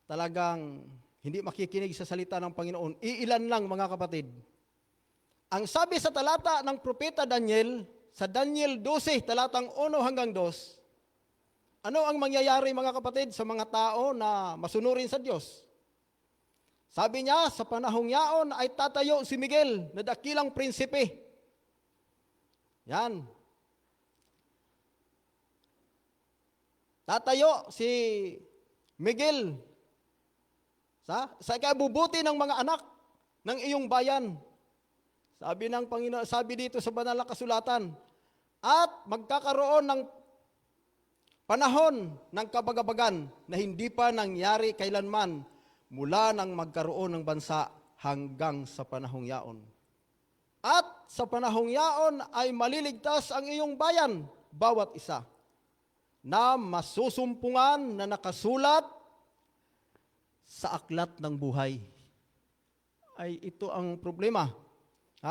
S10: talagang hindi makikinig sa salita ng Panginoon. Iilan lang mga kapatid. Ang sabi sa talata ng Propeta Daniel, sa Daniel 12, talatang 1 hanggang 2, ano ang mangyayari mga kapatid sa mga tao na masunurin sa Diyos? Sabi niya, sa panahong yaon ay tatayo si Miguel na dakilang prinsipe. Yan. Tatayo si Miguel sa ikabubuti ng mga anak ng iyong bayan. Sabi ng Panginoon, sabi dito sa banal na kasulatan, at magkakaroon ng panahon ng kabagabagan na hindi pa nangyari kailanman mula nang magkaroon ng bansa hanggang sa panahong yaon. At sa panahong yaon ay maliligtas ang iyong bayan, bawat isa, na masusumpungan na nakasulat sa aklat ng buhay. Ay ito ang problema.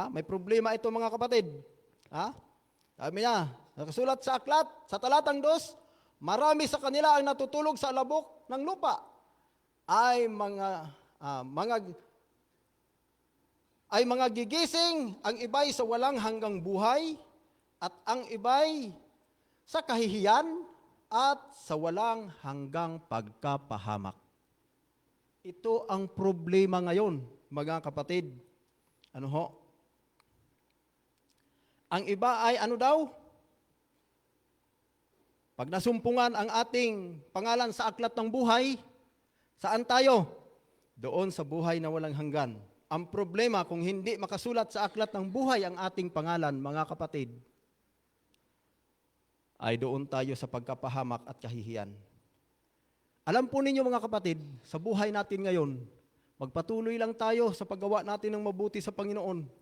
S10: May problema ito mga kapatid. Sabi niya, nakasulat sa aklat, sa talatang 2, marami sa kanila ang natutulog sa alabok ng lupa. Ay mga gigising, ang iba'y sa walang hanggang buhay, at ang iba'y sa kahihiyan, at sa walang hanggang pagkapahamak. Ito ang problema ngayon, mga kapatid. Ano ho? Ang iba ay ano daw? Pag nasumpungan ang ating pangalan sa aklat ng buhay, saan tayo? Doon sa buhay na walang hanggan. Ang problema kung hindi makasulat sa aklat ng buhay ang ating pangalan, mga kapatid, ay doon tayo sa pagkapahamak at kahihiyan. Alam po ninyo mga kapatid, sa buhay natin ngayon, magpatuloy lang tayo sa paggawa natin ng mabuti sa Panginoon.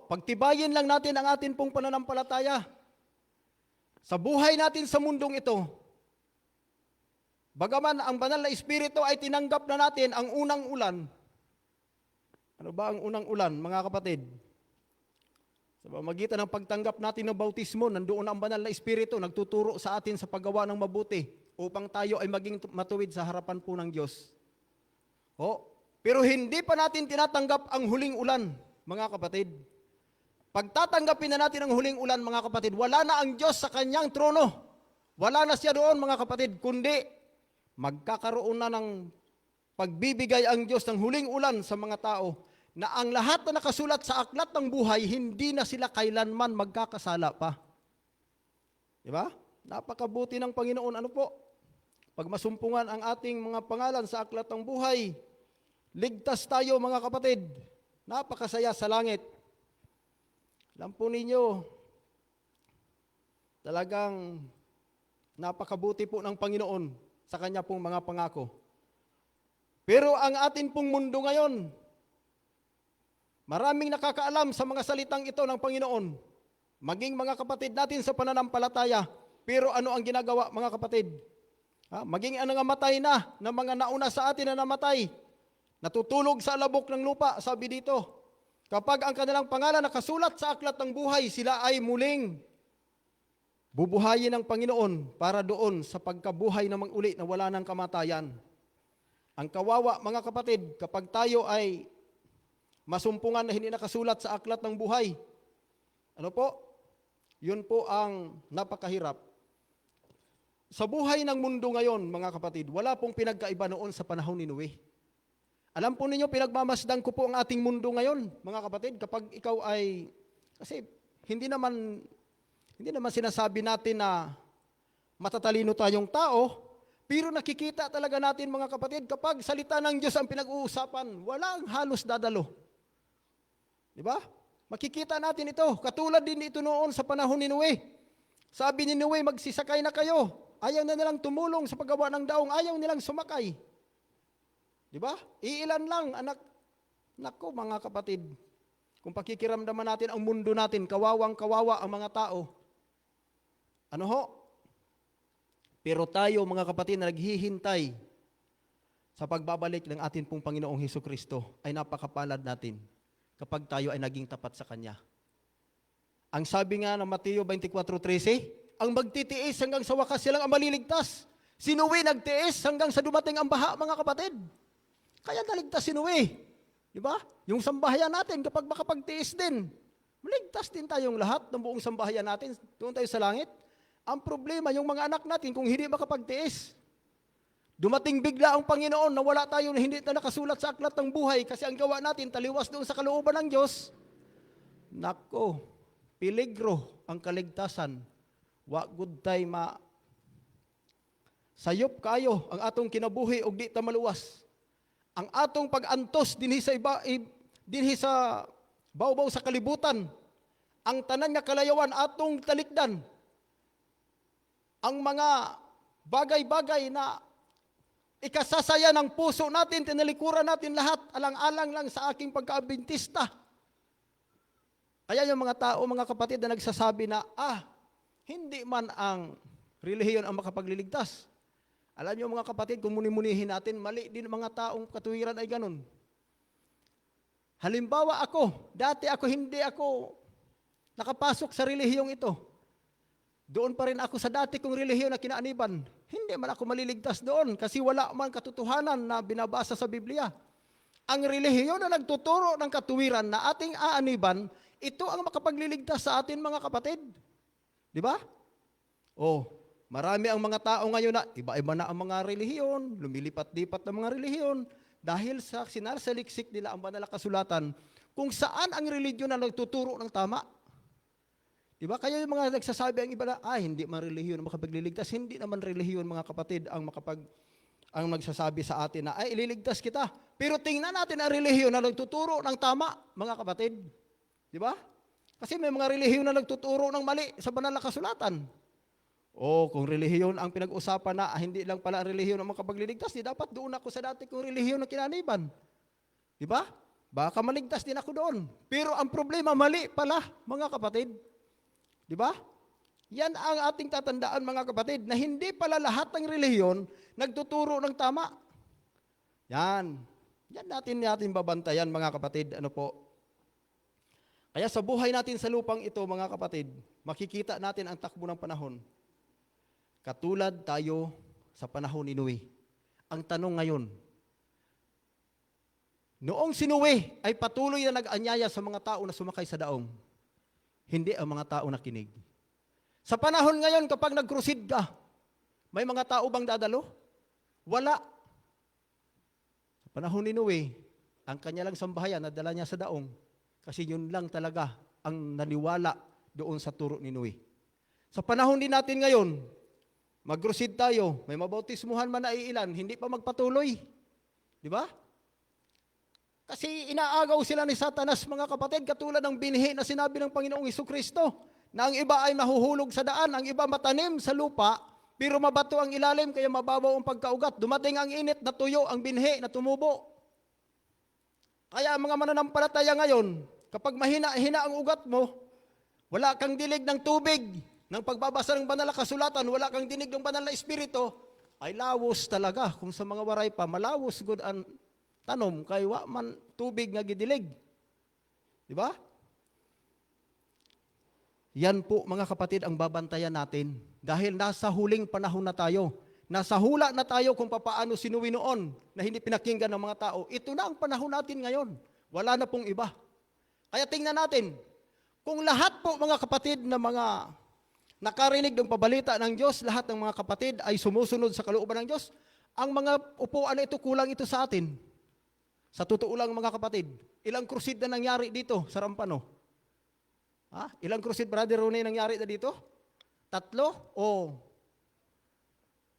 S10: Pagtibayin lang natin ang atin pong pananampalataya. Sa buhay natin sa mundong ito, bagaman ang banal na Espiritu ay tinanggap na natin ang unang ulan. Ano ba ang unang ulan, mga kapatid? Sa pamamagitan ng pagtanggap natin ng bautismo, nandoon ang banal na Espiritu, nagtuturo sa atin sa paggawa ng mabuti upang tayo ay maging matuwid sa harapan po ng Diyos. Pero hindi pa natin tinatanggap ang huling ulan, mga kapatid. Pag tatanggapin na natin ang huling ulan, mga kapatid, wala na ang Diyos sa kanyang trono. Wala na siya doon, mga kapatid, kundi magkakaroon na ng pagbibigay ang Diyos ng huling ulan sa mga tao na ang lahat na nakasulat sa aklat ng buhay, hindi na sila kailanman magkakasala pa. Diba? Napakabuti ng Panginoon. Ano po? Pag masumpungan ang ating mga pangalan sa aklat ng buhay, ligtas tayo mga kapatid. Napakasaya sa langit. Alam po ninyo, talagang napakabuti po ng Panginoon sa Kanya pong mga pangako. Pero ang atin pong mundo ngayon, maraming nakakaalam sa mga salitang ito ng Panginoon. Maging mga kapatid natin sa pananampalataya. Pero ano ang ginagawa mga kapatid? Maging ang namatay na mga nauna sa atin na namatay. Natutulog sa alabok ng lupa, sabi dito. Kapag ang kanilang pangalan nakasulat sa aklat ng buhay, sila ay muling bubuhayin ng Panginoon para doon sa pagkabuhay na mag-uli na wala ng kamatayan. Ang kawawa, mga kapatid, kapag tayo ay masumpungan na hindi nakasulat sa aklat ng buhay, ano po? Yun po ang napakahirap. Sa buhay ng mundo ngayon, mga kapatid, wala pong pinagkaiba noon sa panahon ni Noe. Alam po ninyo, pinagmamasdan ko po ang ating mundo ngayon, mga kapatid, kapag ikaw ay, kasi hindi naman sinasabi natin na matatalino tayong tao, pero nakikita talaga natin mga kapatid, kapag salita ng Diyos ang pinag-uusapan, walang halos dadalo. Di ba? Makikita natin ito. Katulad din ito noon sa panahon ni Noe. Sabi ni Noe, magsisakay na kayo. Ayaw na nilang tumulong sa paggawa ng daong, ayaw nilang sumakay. Di ba? Iilan lang, anak. Nako mga kapatid, kung pakikiramdaman natin ang mundo natin, kawawang-kawawa ang mga tao. Ano ho? Pero tayo mga kapatid na naghihintay sa pagbabalik ng atin pong Panginoong Hesukristo ay napakapalad natin kapag tayo ay naging tapat sa Kanya. Ang sabi nga ng Mateo 24:13, ang magtitiis hanggang sa wakas silang ang maliligtas. Si Noe nagtiis hanggang sa dumating ang baha, mga kapatid. Kaya naligtas si Noe. Di ba? Yung sambahayan natin, kapag makapagtiis din, maligtas din tayong lahat ng buong sambahayan natin. Doon tayo sa langit. Ang problema, yung mga anak natin, kung hindi makapagtiis, dumating bigla ang Panginoon na wala tayo na hindi na nakasulat sa aklat ng buhay kasi ang gawa natin taliwas doon sa kalooban ng Diyos. Nako, peligro ang kaligtasan. Wa good tay sayop kayo ang atong kinabuhi og di ta maluwas. Ang atong pag-antos dinhi sa dinhi sa bawbaw sa kalibutan. Ang tanan nga kalayawan atong talikdan. Ang mga bagay-bagay na ikasasaya ng puso natin, tinalikuran natin lahat, alang-alang lang sa aking pagka-Adventista. Kaya yung mga tao, mga kapatid na nagsasabi na, hindi man ang relihiyon ang makapagliligtas. Alam niyo mga kapatid, kung muni-munihin natin, mali din mga taong katuwiran ay ganun. Halimbawa dati hindi ako nakapasok sa relihiyong ito. Doon pa rin ako sa dati kong relihiyon na kinaaniban. Hindi man ako maliligtas doon kasi wala man katotohanan na binabasa sa Biblia. Ang relihiyon na nagtuturo ng katuwiran na ating aaniban, ito ang makapagliligtas sa atin mga kapatid. Di ba? Marami ang mga tao ngayon na iba-iba na ang mga relihiyon, lumilipat-lipat ng mga relihiyon dahil sa sinasaliksik nila ang banal na kasulatan kung saan ang relihiyon na nagtuturo ng tama. Diba? Kaya yung mga nagsasabi ang iba na, hindi man relihiyon ang makapagliligtas. Hindi naman relihiyon mga kapatid ang nagsasabi sa atin na, ililigtas kita. Pero tingnan natin ang relihiyon na nagtuturo ng tama, mga kapatid. Diba? Kasi may mga relihiyon na nagtuturo ng mali sa banal na kasulatan. Kung relihiyon ang pinag-usapan na, hindi lang pala ang relihiyon ang makapagliligtas, di dapat doon ako sa dati kong relihiyon na kinaniban. Diba? Baka maligtas din ako doon. Pero ang problema, mali pala, mga kapatid. Di ba? Yan ang ating tatandaan mga kapatid, na hindi pala lahat ng relihiyon nagtuturo ng tama. Yan. Yan natin babantayan mga kapatid. Ano po? Kaya sa buhay natin sa lupang ito mga kapatid, makikita natin ang takbo ng panahon. Katulad tayo sa panahon ni Noe. Ang tanong ngayon, noong si Noe ay patuloy na nag-anyaya sa mga tao na sumakay sa daong, hindi ang mga tao nakinig. Sa panahon ngayon, kapag nag-crusade ka, may mga tao bang dadalo? Wala. Sa panahon ni Noe, ang kanya lang sambahayan, nadala niya sa daong. Kasi yun lang talaga ang naniwala doon sa turo ni Noe. Sa panahon din natin ngayon, mag-crusade tayo, may mabautismuhan man na iilan, hindi pa magpatuloy. Di ba? Kasi inaagaw sila ni Satanas, mga kapatid, katulad ng binhi na sinabi ng Panginoong Hesukristo, na ang iba ay nahuhulog sa daan, ang iba matanim sa lupa, pero mabato ang ilalim, kaya mababaw ang pagkaugat. Dumating ang init na tuyo, ang binhi na tumubo. Kaya mga mananampalataya ngayon, kapag mahina-hina ang ugat mo, wala kang dilig ng tubig, ng pagbabasa ng banal na kasulatan, wala kang dinig ng banal na espiritu, ay lawos talaga. Kung sa mga waray pa, malawos good ang tanom, kay wa man tubig nga gidilig. Di ba? Yan po mga kapatid ang babantayan natin. Dahil nasa huling panahon na tayo. Nasa hula na tayo kung papaano sinuwi noon na hindi pinakinggan ng mga tao. Ito na ang panahon natin ngayon. Wala na pong iba. Kaya tingnan natin, kung lahat po mga kapatid na mga nakarinig ng pabalita ng Diyos, lahat ng mga kapatid ay sumusunod sa kalooban ng Diyos, ang mga upuan na ito, kulang ito sa atin. Sa totoo lang mga kapatid, ilang crusade na nangyari dito sa Rampano? Ilang crusade, Brother Ronnie, nangyari na dito? 3?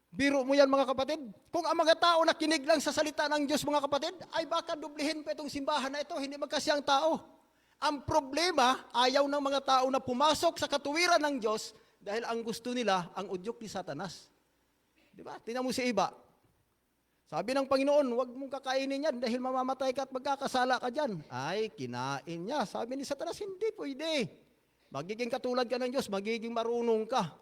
S10: Biro mo yan mga kapatid. Kung ang mga tao nakinig lang sa salita ng Diyos mga kapatid, ay baka dublihin pa itong simbahan na ito, hindi magkasiyang tao. Ang problema, ayaw ng mga tao na pumasok sa katuwiran ng Diyos dahil ang gusto nila, ang udyok ni Satanas. Di ba? Tingnan mo si iba. Sabi ng Panginoon, huwag mong kakainin yan dahil mamamatay ka at magkakasala ka dyan. Ay, kinain niya. Sabi ni Satanas, hindi pwede. Magiging katulad ka ng Diyos, magiging marunong ka.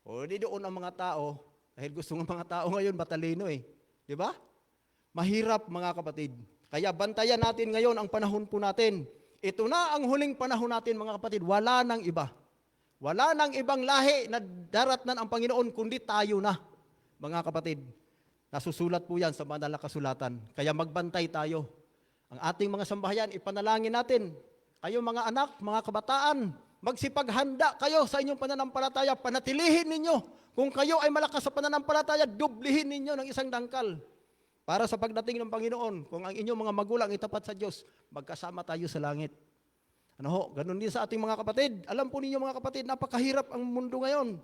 S10: O di doon ang mga tao, dahil gusto ng mga tao ngayon, batalino eh. Di ba? Mahirap mga kapatid. Kaya bantayan natin ngayon ang panahon po natin. Ito na ang huling panahon natin mga kapatid. Wala nang iba. Wala nang ibang lahi na daratnan ang Panginoon, kundi tayo na, mga kapatid. Nasusulat po yan sa banal na kasulatan. Kaya magbantay tayo. Ang ating mga sambahayan, ipanalangin natin. Kayo mga anak, mga kabataan, magsipaghanda kayo sa inyong pananampalataya. Panatilihin ninyo. Kung kayo ay malakas sa pananampalataya, dublihin ninyo ng isang dangkal. Para sa pagdating ng Panginoon, kung ang inyong mga magulang itapat sa Diyos, magkasama tayo sa langit. Ano ho, ganun din sa ating mga kapatid. Alam po ninyo mga kapatid, napakahirap ang mundo ngayon.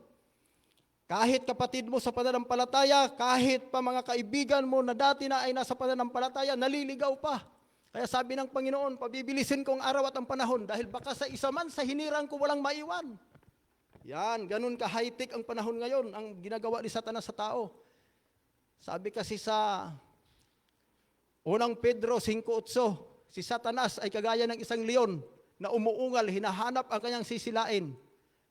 S10: Kahit kapatid mo sa pananampalataya, kahit pa mga kaibigan mo na dati na ay nasa pananampalataya, naliligaw pa. Kaya sabi ng Panginoon, pabibilisin ko ang araw at ang panahon dahil baka sa isa man sa hinirang ko walang maiwan. Yan, ganun ka high-tech ang panahon ngayon, ang ginagawa ni Satanas sa tao. Sabi kasi sa unang Pedro 5:8, si Satanas ay kagaya ng isang leon na umuungal, hinahanap ang kanyang sisilain.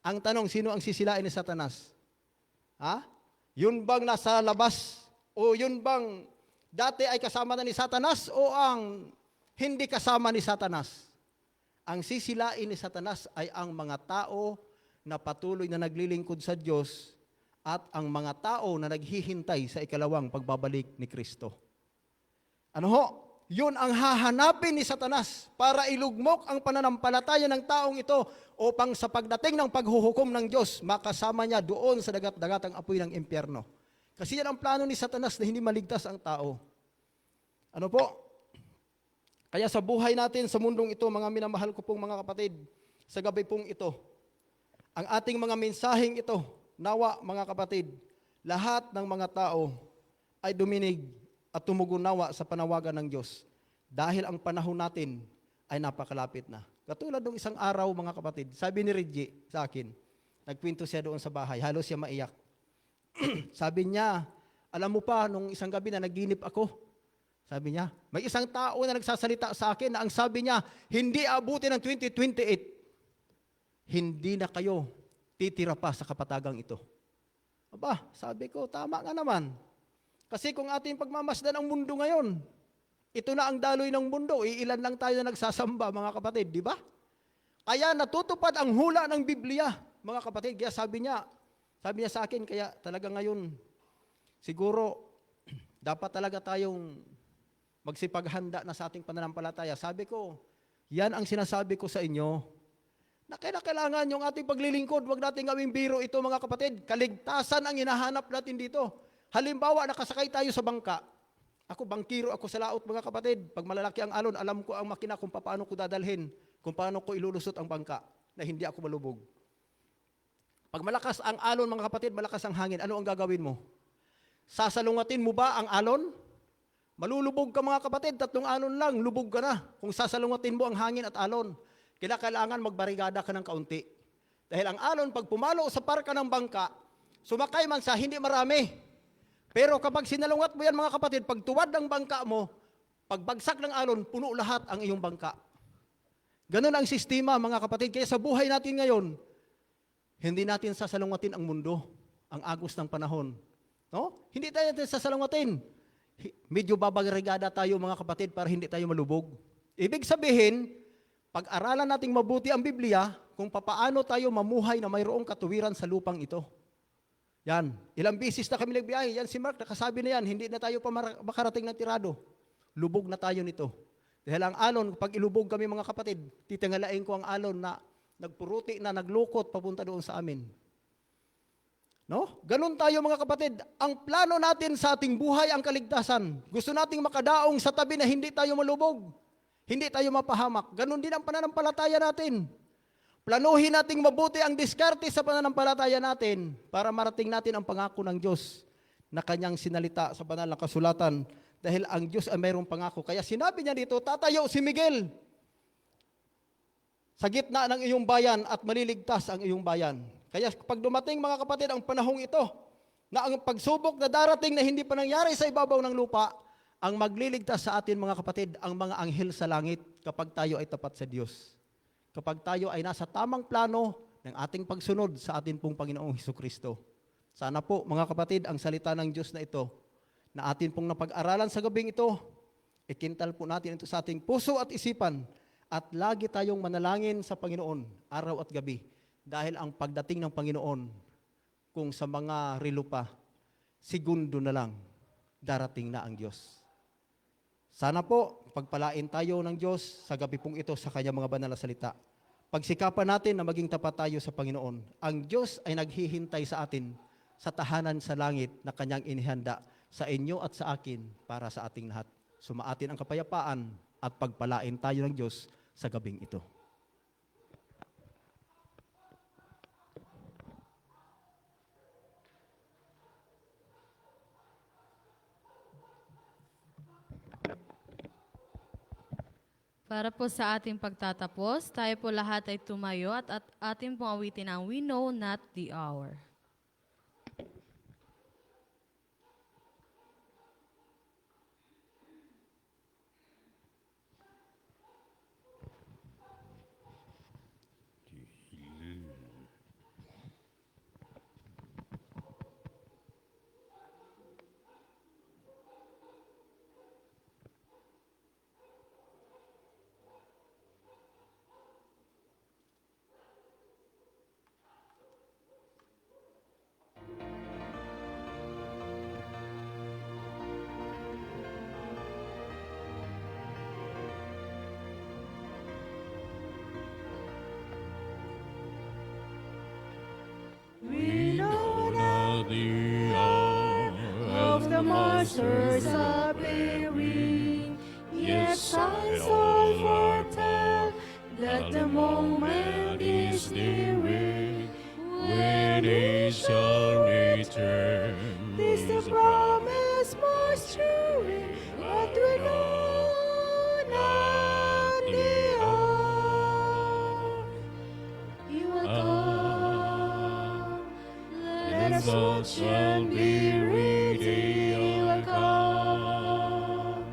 S10: Ang tanong, sino ang sisilain ni Satanas? Ha? Yun bang nasa labas? O yun bang dati ay kasama na ni Satanas? O ang hindi kasama ni Satanas? Ang sisilain ni Satanas ay ang mga tao na patuloy na naglilingkod sa Diyos at ang mga tao na naghihintay sa ikalawang pagbabalik ni Kristo. Ano ho? Yun ang hahanapin ni Satanas para ilugmok ang pananampalataya ng taong ito upang sa pagdating ng paghuhukom ng Diyos, makasama niya doon sa dagat-dagatang apoy ng impyerno. Kasi yan ang plano ni Satanas na hindi maligtas ang tao. Ano po? Kaya sa buhay natin sa mundong ito, mga minamahal ko pong mga kapatid, sa gabi pong ito, ang ating mga mensaheng ito, nawa mga kapatid, lahat ng mga tao ay duminig at tumugunawa sa panawagan ng Diyos dahil ang panahon natin ay napakalapit na. Katulad ng isang araw mga kapatid, sabi ni Reggie sa akin, nagkwento siya doon sa bahay, halos siya maiyak. Sabi niya, alam mo pa, nung isang gabi na naginip ako, sabi niya, may isang tao na nagsasalita sa akin na ang sabi niya, hindi abuti ng 2028, hindi na kayo titira pa sa kapatagang ito. Aba, sabi ko, tama nga naman. Kasi kung ating pagmamasdan ang mundo ngayon, ito na ang daloy ng mundo, iilan lang tayo na nagsasamba, mga kapatid, di ba? Kaya natutupad ang hula ng Biblia, mga kapatid. Kaya sabi niya sa akin, kaya talaga ngayon, siguro, dapat talaga tayong magsipaghanda na sa ating pananampalataya. Sabi ko, yan ang sinasabi ko sa inyo, na kailangan yung ating paglilingkod, wag natin gawing biro ito, mga kapatid. Kaligtasan ang hinahanap natin dito. Halimbawa, nakasakay tayo sa bangka. Ako, bangkiro ako sa laot, mga kapatid. Pag malalaki ang alon, alam ko ang makina kung paano ko dadalhin, kung paano ko ilulusot ang bangka na hindi ako malubog. Pag malakas ang alon, mga kapatid, malakas ang hangin, ano ang gagawin mo? Sasalungatin mo ba ang alon? Malulubog ka, mga kapatid, 3 alon lang, lubog ka na. Kung sasalungatin mo ang hangin at alon, kailangan magbarigada ka ng kaunti. Dahil ang alon, pag pumalo sa parka ng bangka, sumakay man sa hindi marami. Pero kapag sinalungat mo yan, mga kapatid, pag tuwad ng bangka mo, pagbagsak ng alon, puno lahat ang iyong bangka. Ganun ang sistema, mga kapatid. Kaya sa buhay natin ngayon, hindi natin sasalungatin ang mundo, ang agos ng panahon. No? Hindi tayo sasalungatin. Medyo babarigada tayo, mga kapatid, para hindi tayo malubog. Ibig sabihin, pag-aralan nating mabuti ang Biblia, kung papaano tayo mamuhay na mayroong katuwiran sa lupang ito. Yan. Ilang bisis na kami nagbiyahe. Yan si Mark, nakasabi na yan, hindi na tayo pa makarating ng tirado. Lubog na tayo nito. Dahil ang alon, pag ilubog kami mga kapatid, titingalain ko ang alon na nagpuruti na naglukot papunta doon sa amin. No? Ganun tayo mga kapatid. Ang plano natin sa ating buhay ang kaligtasan. Gusto nating makadaong sa tabi na hindi tayo malubog. Hindi tayo mapahamak. Ganun din ang pananampalataya natin. Planuhin nating mabuti ang diskarte sa pananampalataya natin para marating natin ang pangako ng Diyos na kanyang sinalita sa banal na kasulatan dahil ang Diyos ay mayroong pangako. Kaya sinabi niya dito, tatayo si Miguel sa gitna ng iyong bayan at maliligtas ang iyong bayan. Kaya pag dumating mga kapatid ang panahong ito na ang pagsubok na darating na hindi pa nangyari sa ibabaw ng lupa, ang magliligtas sa atin mga kapatid, ang mga anghel sa langit kapag tayo ay tapat sa Diyos. Kapag tayo ay nasa tamang plano ng ating pagsunod sa atin pong Panginoong Hesukristo. Sana po, mga kapatid, ang salita ng Diyos na ito, na atin pong napag-aralan sa gabing ito, ikintal po natin ito sa ating puso at isipan, at lagi tayong manalangin sa Panginoon, araw at gabi, dahil ang pagdating ng Panginoon, kung sa mga relo pa, segundo na lang, darating na ang Diyos. Sana po, pagpalain tayo ng Diyos sa gabi pong ito sa kanyang mga banal na salita. Pagsikapan natin na maging tapat tayo sa Panginoon. Ang Diyos ay naghihintay sa atin sa tahanan sa langit na kanyang inihanda sa inyo at sa akin para sa ating lahat. Sumaatin ang kapayapaan at pagpalain tayo ng Diyos sa gabing ito.
S3: Para po sa ating pagtatapos, tayo po lahat ay tumayo at ating pong awitin ang We Know Not the Hour.
S1: We know not the hour of the Master's appearing, yet signs all foretell that the moment is nearing, when He shall return. This the promise most true, but we know not the hour. He will come. Let us watch and be ready. He will come.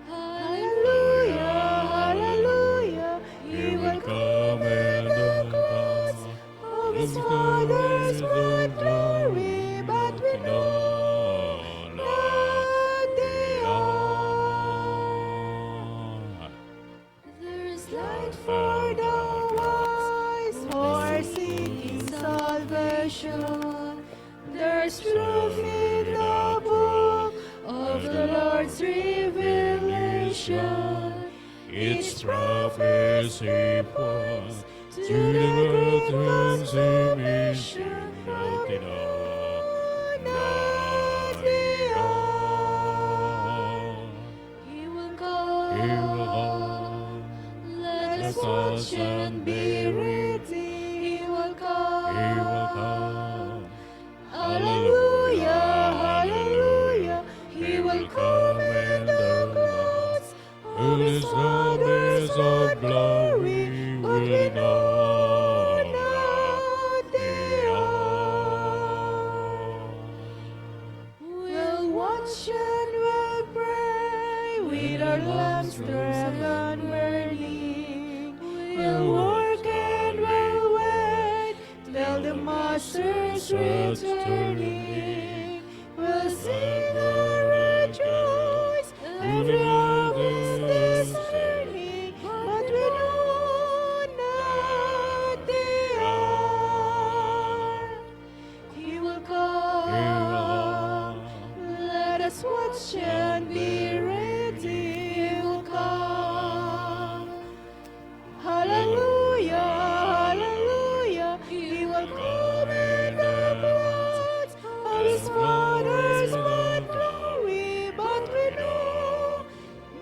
S1: Hallelujah, hallelujah. He will come in the clouds of His Father's bright glory, but we know not the hour. There is light for the wise who are seeking salvation. There's truth in the book of the Lord's revelation. Its prophecy points to the great consummation. Not the hour. He will come. He will come. Let us watch and be ready. He will come. He will come. Hallelujah, hallelujah. He will come in the clouds of His Father's of glory. But we know not the hour. We'll watch and we'll pray with our lamps and burning. We'll work and we'll wait till the Master's returning. We'll sing and rejoice, every hour is discerning, but we know not the hour. He will come. Let us watch and be ready. He will come. Hallelujah, hallelujah. He will come in the clouds of His Father's bright glory, but we know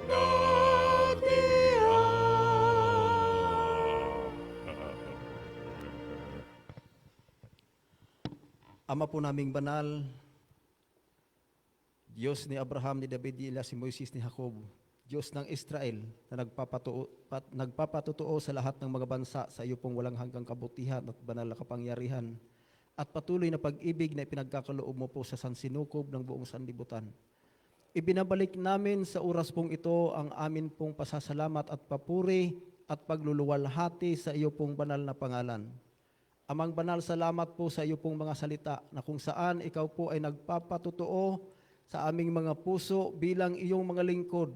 S1: not the hour.
S10: Ama po naming banal, Diyos ni Abraham, ni David, ni Elias, ni Moises, ni Jacob, Diyos ng Israel na nagpapatutuo sa lahat ng mga bansa sa iyo pong walang hanggang kabutihan at banal na kapangyarihan at patuloy na pag-ibig na ipinagkakaloob mo po sa sansinukob ng buong sanlibutan. Ibinabalik namin sa oras pong ito ang amin pong pasasalamat at papuri at pagluluwalhati sa iyo pong banal na pangalan. Amang banal, salamat po sa iyo pong mga salita na kung saan ikaw po ay nagpapatutuo sa aming mga puso bilang iyong mga lingkod,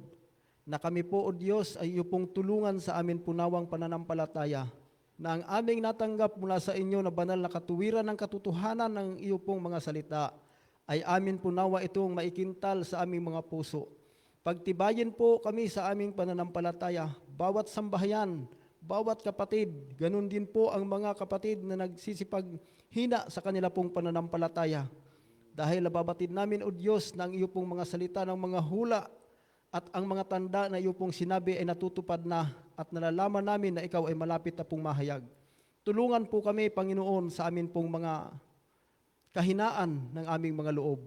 S10: na kami po, O Diyos, ay iyo pong tulungan sa amin punawang pananampalataya, na ang aming natanggap mula sa inyo na banal na katuwiran ng katotohanan ng iyo pong mga salita ay amin po nawa itong maikintal sa aming mga puso. Pagtibayin po kami sa aming pananampalataya, bawat sambahayan, bawat kapatid, ganun din po ang mga kapatid na nagsisipaghina sa kanila pong pananampalataya. Dahil nababatid namin, O Diyos, na ang iyo pong mga salita ng mga hula at ang mga tanda na iyo pong sinabi ay natutupad na at nalalaman namin na ikaw ay malapit na pong mahayag. Tulungan po kami, Panginoon, sa amin pong mga kahinaan ng aming mga loob.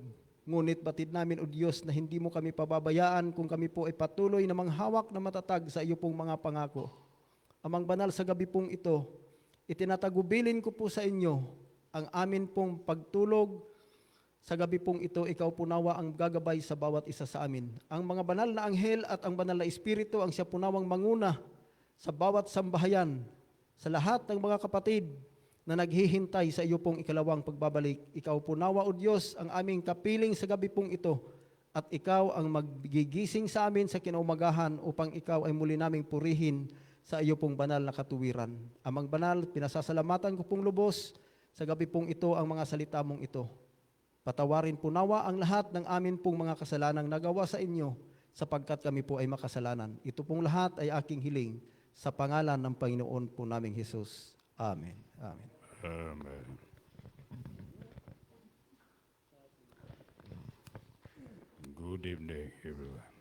S10: Ngunit batid namin, O Diyos, na hindi mo kami pababayaan kung kami po ay patuloy na manghawak na matatag sa iyo pong mga pangako. Amang banal, sa gabi pong ito, itinatagubilin ko po sa inyo ang amin pong pagtulog. Sa gabi pong ito, ikaw po nawa ang gagabay sa bawat isa sa amin. Ang mga banal na anghel at ang banal na espiritu ang siya po nawang manguna sa bawat sambahayan, sa lahat ng mga kapatid na naghihintay sa iyo pong ikalawang pagbabalik. Ikaw po nawa, O Diyos, ang aming kapiling sa gabi pong ito, at ikaw ang maggigising sa amin sa kinaumagahan upang ikaw ay muli naming purihin sa iyo pong banal na katuwiran. Amang banal, pinasasalamatan ko pong lubos sa gabi pong ito ang mga salita mong ito. Patawarin po nawa ang lahat ng amin pong mga kasalanang nagawa sa inyo, sapagkat kami po ay makasalanan. Ito pong lahat ay aking hiling sa pangalan ng Panginoon po naming Jesus. Amen. Amen.
S8: Amen. Good evening, everyone.